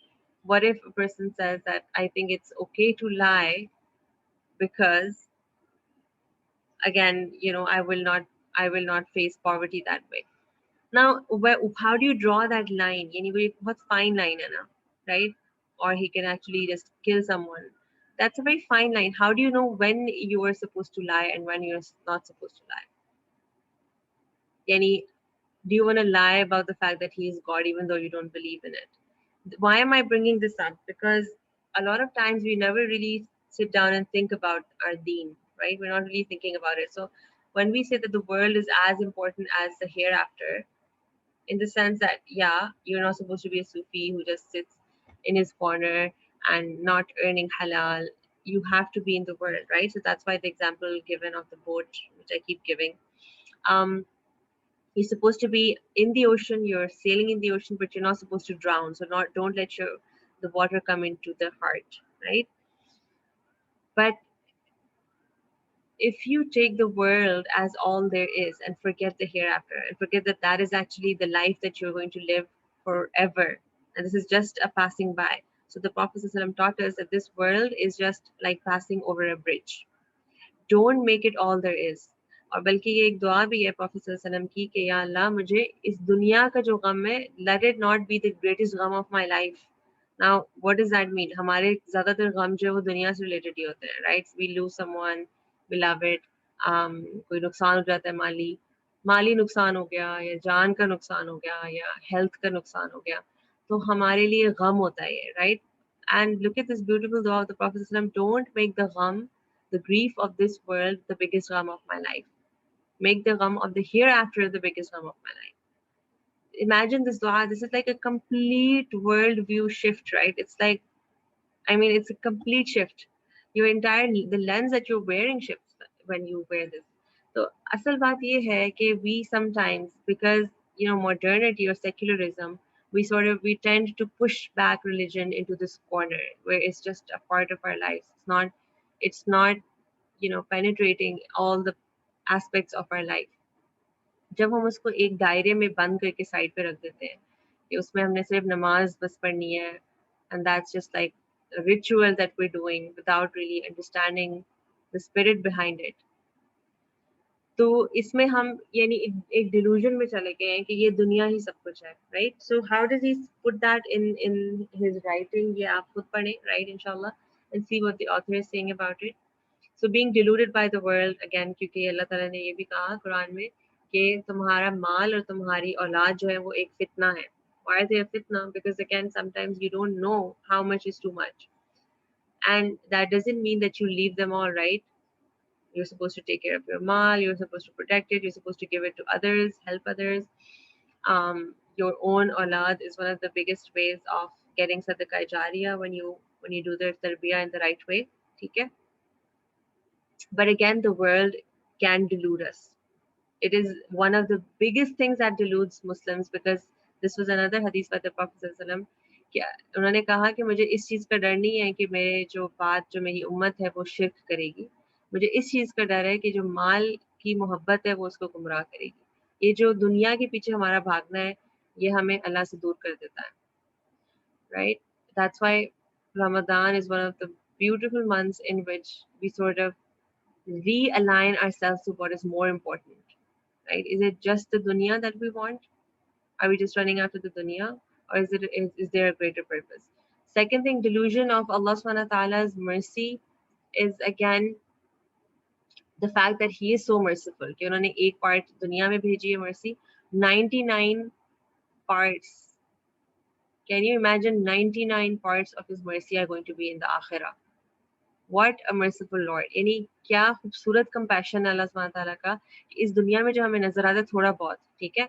what if a person says that I think it's okay to lie because, again, I will not face poverty that way. Now, how do you draw that line? Anyway, what's fine line, Anna, right? Or he can actually just kill someone. That's a very fine line. How do you know when you are supposed to lie and when you're not supposed to lie? Yani, do you want to lie about the fact that he is God even though you don't believe in it? Why am I bringing this up? Because a lot of times we never really sit down and think about our deen, right? We're not really thinking about it. So when we say that the world is as important as the hereafter, in the sense that, yeah, you're not supposed to be a Sufi who just sits in his corner and not earning halal. You have to be in the world, right? So that's why the example given of the boat, which I keep giving. Um, you're supposed to be in the ocean, you're sailing in the ocean, but you're not supposed to drown. So don't let the water come into the heart, right? But if you take the world as all there is and forget the hereafter and forget that that is actually the life that you're going to live forever, and this is just a passing by. So the Prophet ﷺ taught us that this world is just like passing over a bridge. Don't make it all there is. और बल्कि ये एक दुआ भी है Prophet ﷺ की कि या अल्लाह मुझे इस दुनिया का जो गम है, let it not be the greatest gum of my life. Now, what does that mean? हमारे ज़्यादातर गम जो है वो दुनिया से related ही होते हैं, right? We lose someone beloved, कोई नुकसान हो जाता है माली माली नुकसान हो गया या जान का नुकसान हो गया या हेल्थ का नुकसान हो गया, तो हमारे लिए गम होता है ये, right? And look at this beautiful dua of the Prophet ﷺ, don't make the gham, the grief of this world, the biggest gham of my life. Make the gham of the hereafter the biggest gham of my life. Imagine this dua. This is like a complete worldview shift, right? It's like, I mean, it's a complete shift. Your entire, the lens that you're wearing shifts when you wear this. So, asal baat ye hai कि we sometimes, because modernity or secularism, we tend to push back religion into this corner where it's just a part of our lives. It's not penetrating all the aspects of our life. जब हम उसको एक दायरे में बंद करके side पे रख देते हैं कि उसमें हमने सिर्फ नमाज बस पढ़नी है, and that's just like a ritual that we're doing without really understanding the spirit behind it. तो इसमें हम यानी एक delusion में चले गए हैं कि ये दुनिया ही सब कुछ है, right? So how does he put that in his writing? ये आप खुद पढ़ें, right, inshallah, and see what the author is saying about it. So being deluded by the world, again, क्योंकि अल्लाह ताला ने ये भी कहा कुरान में कि तुम्हारा माल और तुम्हारी औलाद जो है वो एक फितना है. Why are they a fitna? Because again, sometimes you don't know how much is too much, and that doesn't mean that you leave them all, right? You're supposed to take care of your mal, you're supposed to protect it, you're supposed to give it to others, help others. Your own aulad is one of the biggest ways of getting sadaqah jariyah when you do the tarbiyah in the right way. Okay? But again, the world can delude us. It is one of the biggest things that deludes Muslims, because this was another hadith by the Prophet ﷺ कि उन्होंने कहा कि मुझे इस चीज़ का डर नहीं है कि जो मेरी उम्मत है वो शिर्क करेगी. मुझे इस चीज़ का डर है कि जो माल की मोहब्बत है वो उसको गुमराह करेगी. ये जो दुनिया के पीछे हमारा भागना है ये हमें अल्लाह से दूर कर देता है, right? That's why Ramadan is one of the beautiful months in which we sort of realign ourselves to what is more important, right? Is it just the dunya that we want? Are we just running after the dunya, or is there a greater purpose? Second thing, delusion of Allah subhanahu wa ta'ala's mercy is again the fact that he is so merciful कि उन्होंने एक part दुनिया में भेजी है mercy, 99 parts. Can you imagine 99 parts of his mercy are going to be in the akhirah? What a merciful Lord. यानी क्या खूबसूरत compassion है अल्लाह सुब्हानहू तआला का कि इस दुनिया में जो हमें नजर आता है थोड़ा बहुत, ठीक है,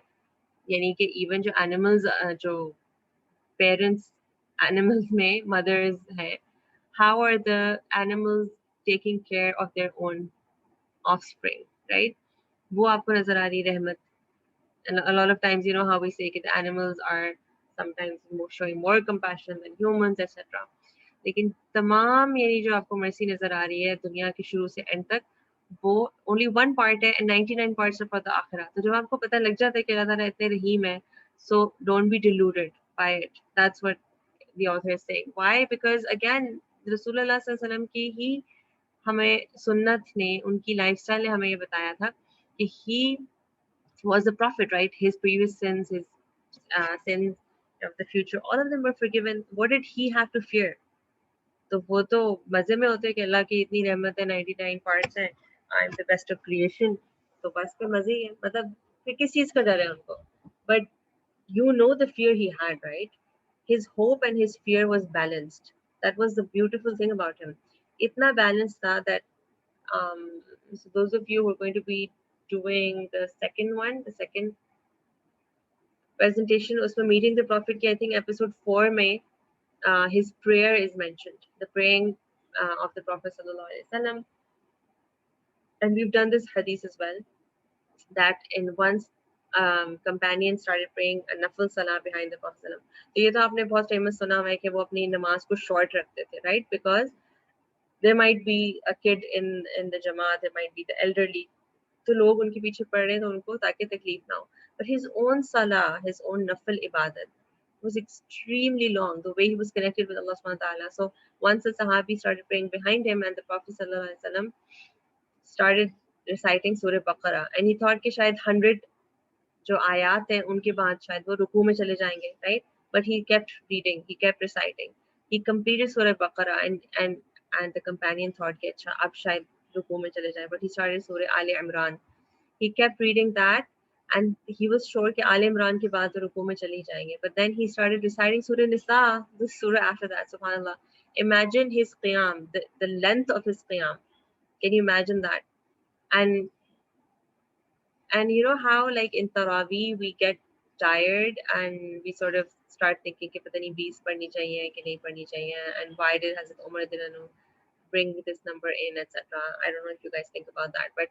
यानी कि even जो animals, जो parents animals में mothers हैं, how are the animals taking care of their own offspring, right? वो आपको नजर आ रही रहमत. And a lot of times, you know how we say that animals are sometimes showing more compassion than humans, etc. लेकिन तमाम यानी जो आपको मर्सी नजर आ रही है दुनिया के शुरू से एंड तक, वो only one part है and 99 parts are for the आखिरा. तो जब आपको पता लग जाता है कि अल्लाह ताला इतने रहीम है, so don't be deluded by it. That's what the author is saying. Why? Because again, रसूलुल्लाह सल्लल्लाहु अलैहि वसल्लम की ही हमें सुन्नत ने, उनकी लाइफस्टाइल ने हमें ये बताया था कि he was a prophet, right? His previous sins, his sins of the future, all of them were forgiven. What did he have to fear? तो वो तो मजे में होते हैं कि अल्लाह की इतनी रहमत है, 99 पार्ट्स हैं, I am the best of creation, तो बस पे मजे ही है. मतलब फिर किस चीज का डर है उनको? But you know the fear he had, right? His hope and his fear was balanced. That was the beautiful thing about him. Itna balanced tha that um, so those of you who are going to be doing the second one, the second presentation, usme meeting the prophet ki I think episode 4 mein his prayer is mentioned, the praying of the Prophet sallallahu alaihi wasallam. And we've done this hadith as well, that in once companion started praying a nafil salah behind the Prophet sallam. तो ये तो आपने बहुत famous सुना हुआ है कि वो अपनी नमाज को short रखते थे, right? Because there might be a kid in the jamaat, there might be the elderly, तो लोग उनके पीछे पड़ रहे हैं तो उनको ताकि तकलीफ ना हो. But his own salah, his own nafil ibadat was extremely long, the way he was connected with Allah subhanahu wa ta'ala. So once the Sahabi started praying behind him and the Prophet sallallahu alaihi wasallam started reciting Surah Baqarah, and he thought कि शायद 100 जो आयात हैं उनके बाद शायद वो रुकू में चले जाएंगे, right? But he kept reading, he kept reciting. He completed Surah Baqarah and the companion thought कि अच्छा अब शायद रुकू में चले जाए, but he started Surah Ali Imran. He kept reading that and he was sure कि आल इमरान के बाद तो रुकू में चले जाएंगे. But then he started reciting Surah Nisa, this surah after that, subhanallah. Imagine his qiyam, the length of his qiyam. Can you imagine that? And you know how like in Taraweeh we get tired and we sort of start thinking कि पता नहीं 20 पढ़नी चाहिए कि नहीं पढ़नी चाहिए, and why did Hazrat Umar Radhiyallahu anhu bring this number in, etc. I don't know if you guys think about that, but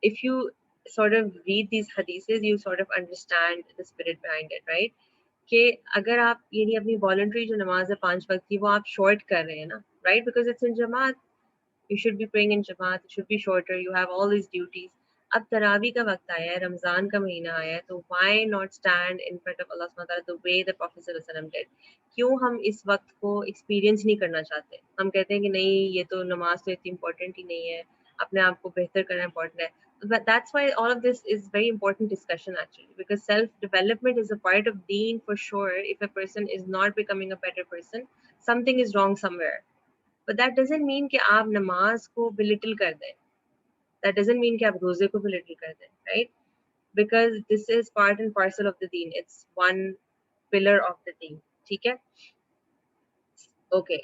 if you sort of read these hadiths, you sort of understand the spirit behind it, right? कि अगर आप यानी अपनी voluntary जो नमाज है 5 वक्त की वो आप short कर रहे हैं ना, right? Because it's in Jamaat, you should be praying in Jamaat, it should be shorter, you have all these duties. अब तरावी का वक्त आया है, रमजान का महीना आया है, तो why not stand in front of Allah subhanahu wa ta'ala the way the Prophet sallallahu alaihi wasallam did? क्यों हम इस वक्त को experience नहीं करना चाहते? हम कहते हैं कि नहीं ये तो नमाज तो इतनी important ही नहीं है, अपने आप को बेहतर करना important है. But that's why all of this is very important discussion actually, because self-development is a part of deen for sure. If a person is not becoming a better person, something is wrong somewhere. But that doesn't mean कि आप नमाज को belittle कर दें. That doesn't mean कि आप रोजे को belittle कर दें, right? Because this is part and parcel of the deen. It's one pillar of the deen. ठीक है? Okay.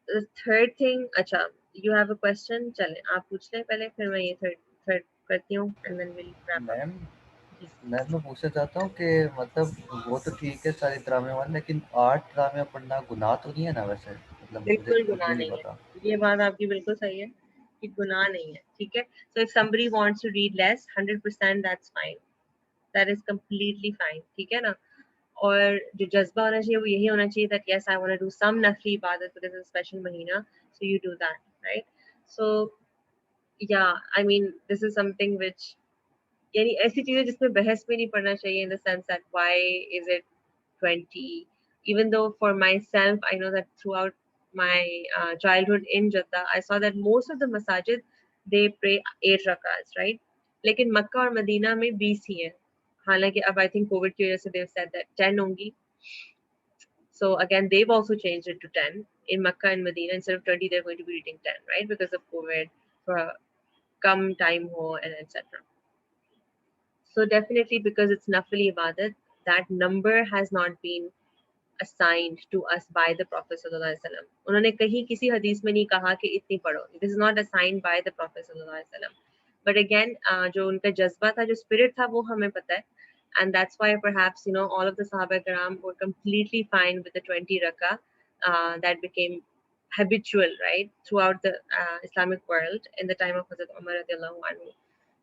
The third thing, अच्छा, you have a question? चलें, आप पूछ लें पहले, फिर मैं ये third करती हूँ, and then we'll wrap up. मैं पूछना चाहता हूँ कि मतलब वो तो ठीक है सारी ड्रामे वाले, लेकिन 8 ड्रामे पढ़ना गुनाह तो नहीं है ना? वैसे मतलब मुझे बिल्कुल खुद गुनाह भी नहीं नहीं है, पता. ये बात आपकी बिल्कुल सही है कि गुनाह नहीं है, ठीक है? So if somebody wants to read less, 100% that's fine. That is completely fine, ठीक है ना? और जो जज्बा होना चाहिए वो यही होना चाहिए that yes I want to do some नफली इबादत because it's a special महीना, so you do that, right? So yeah, I mean this is something which यानी ऐसी चीजें जिसमें बहस में नहीं पड़ना चाहिए, in the sense that why is it 20, even though for myself I know that throughout my childhood in Jeddah I saw that most of the masajid they pray 8 rakats, right? लेकिन मक्का और मदीना में 20 ही हैं, हालांकि अब I think Covid की वजह से they've said that 10 होंगी. So again, they've also changed it to 10. In Makkah and Medina, instead of 20, they're going to be reading 10, right? Because of COVID, for come time ho and etc. So definitely because it's nafli ibadat, that number has not been assigned to us by the Prophet sallallahu alaihi wasallam. उन्होंने कहीं किसी हदीस में नहीं कहा कि इतनी पढ़ो. This is not assigned by the Prophet sallallahu alaihi wasallam. But again, जो उनका जज्बा था, जो spirit था, वो हमें पता है. And that's why perhaps, you know, all of the Sahaba Karam were completely fine with the 20 rakah that became habitual, right, throughout the Islamic world in the time of Hazrat Umar radiallahu anhu.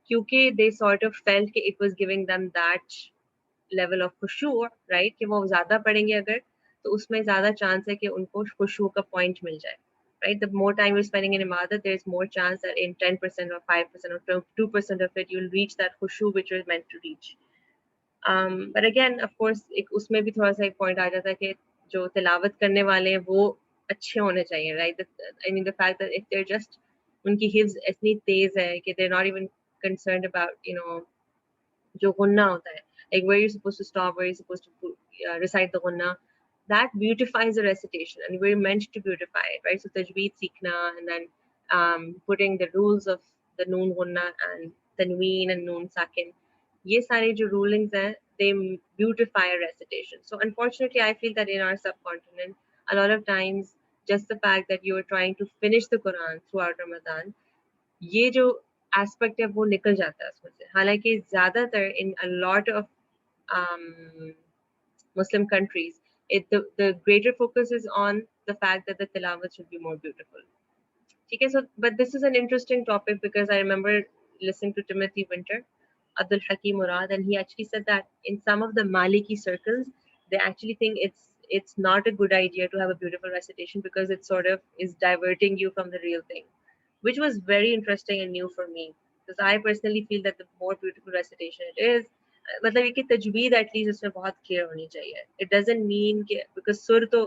Because they sort of felt that it was giving them that level of खुशू, right, कि वो ज़्यादा पढ़ेंगे अगर तो उसमें ज़्यादा chance है कि उनको खुशू का point मिल जाए, right? The more time you're spending in ibadat, there's more chance that in 10% or 5% or 2% of it you'll reach that खुशू which you're meant to reach. But again, of course, एक उसमें भी थोड़ा सा एक point आ जाता है कि जो तिलावत करने वाले हैं वो अच्छे होने चाहिए, right? I mean the fact that if they're just उनकी हिफ्ज इतनी तेज है कि they're not even concerned about, you know, जो गुन्ना होता है, like where you're supposed to stop, where you're supposed to recite the gunna, that beautifies the recitation, and we're meant to beautify it, right? So tajweed seekhna, and then putting the rules of the noon gunna and tanween and noon sakin, ये सारे जो rulings हैं, they beautify a recitation. So unfortunately, I feel that in our subcontinent, a lot of times, just the fact that you are trying to finish the Quran throughout Ramadan, ये जो aspect है वो निकल जाता है उसमें से. हालांकि ज़्यादातर in a lot of Muslim countries, the greater focus is on the fact that the tilawat should be more beautiful. Okay, so but this is an interesting topic because I remember listening to Timothy Winter, Abdul Hakim Murad, and he actually said that in some of the Maliki circles, they actually think it's not a good idea to have a beautiful recitation because it sort of is diverting you from the real thing, which was very interesting and new for me because I personally feel that the more beautiful recitation it is, मतलब ये कि तजवीद at least उसमें बहुत clear होनी चाहिए. It doesn't mean कि because सुर तो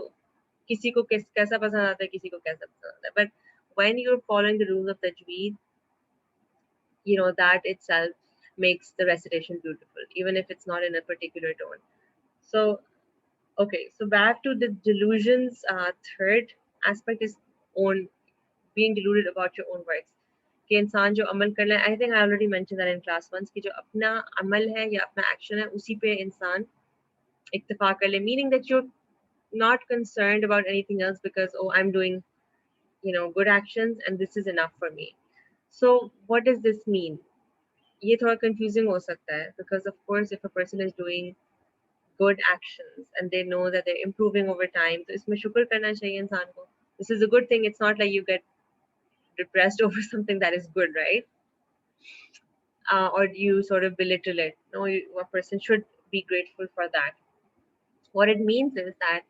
किसी को कैसा पसंद आता है, किसी को कैसा पसंद आता है, but when you're following the rules of tajweed, you know, that itself makes the recitation beautiful, even if it's not in a particular tone. So, okay, so back to the delusions. Third aspect is own being deluded about your own works. कि इंसान जो अमल कर ले, I think I already mentioned that in class once, कि जो अपना अमल है या अपना एक्शन है उसी पे इंसान इक्तफा कर ले, meaning that you're not concerned about anything else because, oh, I'm doing, you know, good actions and this is enough for me. So what does this mean? ये थोड़ा confusing हो सकता है because of course if a person is doing good actions and they know that they're improving over time, तो इसमें शुक्र करना चाहिए इंसान को. This is a good thing. It's not like you get depressed over something that is good, right? Or you sort of belittle it. No, a person should be grateful for that. What it means is that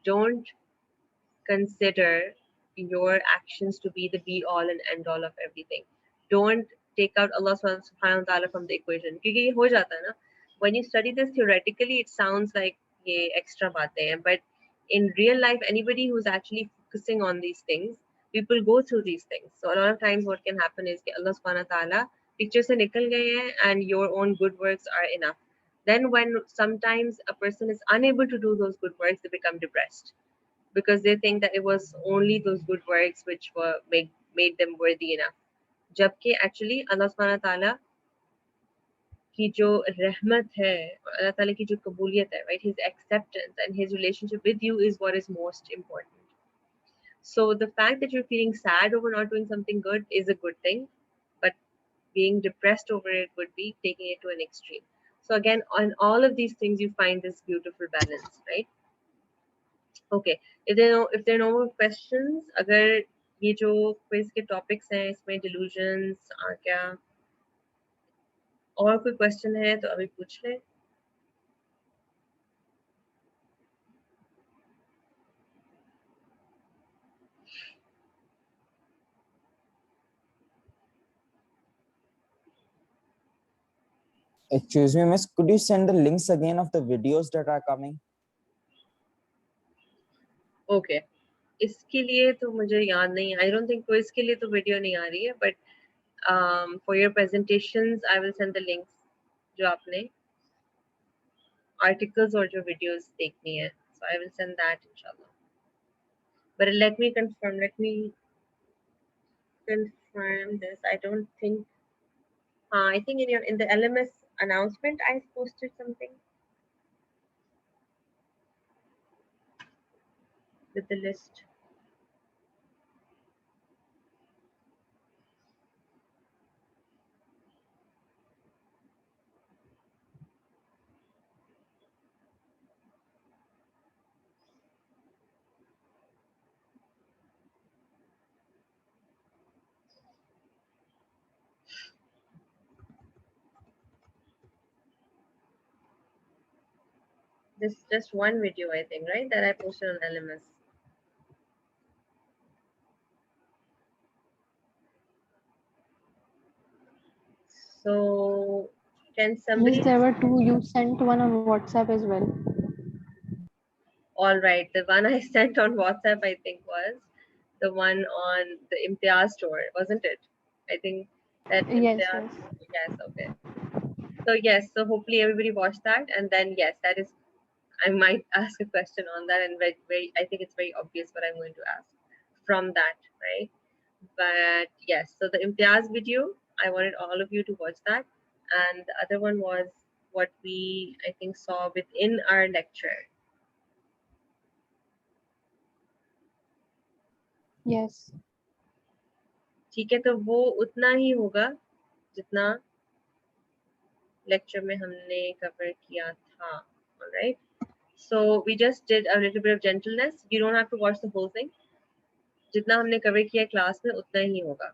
don't consider your actions to be the be all and end all of everything. Don't take out Allah subhanahu wa ta'ala from the equation. क्योंकि ये हो जाता है ना. When you study this theoretically, it sounds like ये extra बातें हैं, but in real life, anybody who's actually focusing on these things, people go through these things. So a lot of times what can happen is कि Allah subhanahu wa ta'ala picture से निकल गए हैं and your own good works are enough. Then when sometimes a person is unable to do those good works, they become depressed because they think that it was only those good works which were made them worthy enough. जबकि actually Allah subhanahu wa ta'ala की जो रहमत है, Allah ta'ala की जो कबूलियत है, right, his acceptance and his relationship with you is what is most important. So the fact that you're feeling sad over not doing something good is a good thing, but being depressed over it would be taking it to an extreme. So again, on all of these things, you find this beautiful balance, right? Okay, if there are no more questions, अगर ये जो quiz के topics हैं इसमें delusions क्या और कोई question है तो अभी पूछ लें. Excuse me, miss, could you send the links again of the videos that are coming? Okay, इसके लिए तो मुझे याद नहीं. I don't think quiz के लिए तो video नहीं आ रही है, but for your presentations I will send the links जो आपने articles और जो videos देखनी है. So I will send that inshallah. But let me confirm. Let me confirm this. I don't think. I think in the LMS announcement I posted something with the list. This just one video I think, right? That I posted on LMS. So can Miss, somebody? there were two. You sent one on WhatsApp as well. All right, the one I sent on WhatsApp I think was the one on the Imtiaz store, wasn't it? I think that Yes, Imtiaz. yes. Yes, okay. So yes, so hopefully everybody watched that, and then yes, that is. I might ask a question on that, and I think it's very obvious what I'm going to ask from that, right? But yes, so the Imtiaz video, I wanted all of you to watch that, and the other one was what we I think saw within our lecture. Yes. ठीक है, तो वो उतना ही होगा जितना lecture में हमने cover किया था. All right. So we just did a little bit of gentleness. You don't have to watch the whole thing. जितना हमने कवर किया क्लास में उतना ही होगा.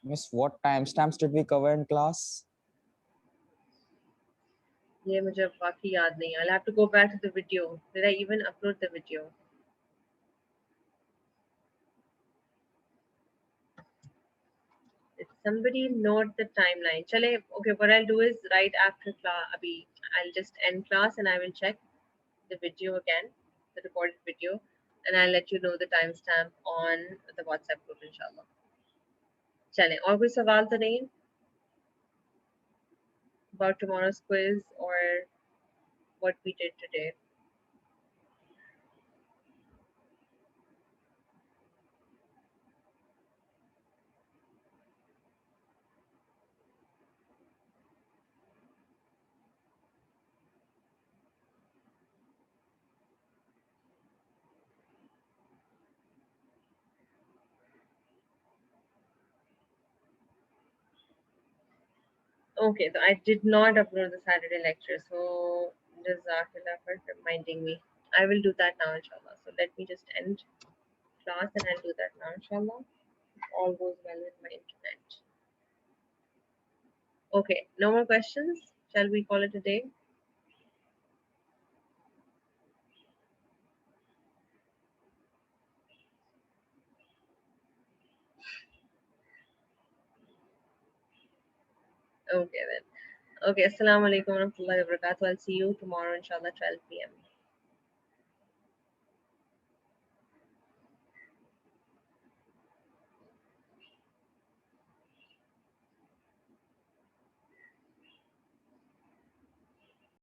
Miss, what timestamps did we cover in class? ये मुझे बाकी याद नहीं. I'll have to go back to the video. Did I even upload the video? Did somebody note the timeline? Chale, okay, what I'll do is right after class, abhi, I'll just end class and I will check the video again, the recorded video, and I'll let you know the timestamp on the WhatsApp group, inshallah. Chale, और कोई सवाल तो नहीं about tomorrow's quiz or what we did today? Okay, so I did not upload the Saturday lecture, so Jazakallah for reminding me. I will do that now, inshallah. So let me just end class and I'll do that now, inshallah. If all goes well with my internet. Okay, no more questions. Shall we call it a day? Okay then. Okay, assalamu alaikum wa rahmatullahi wa barakatuh. I'll see you tomorrow, inshallah, 12 p.m.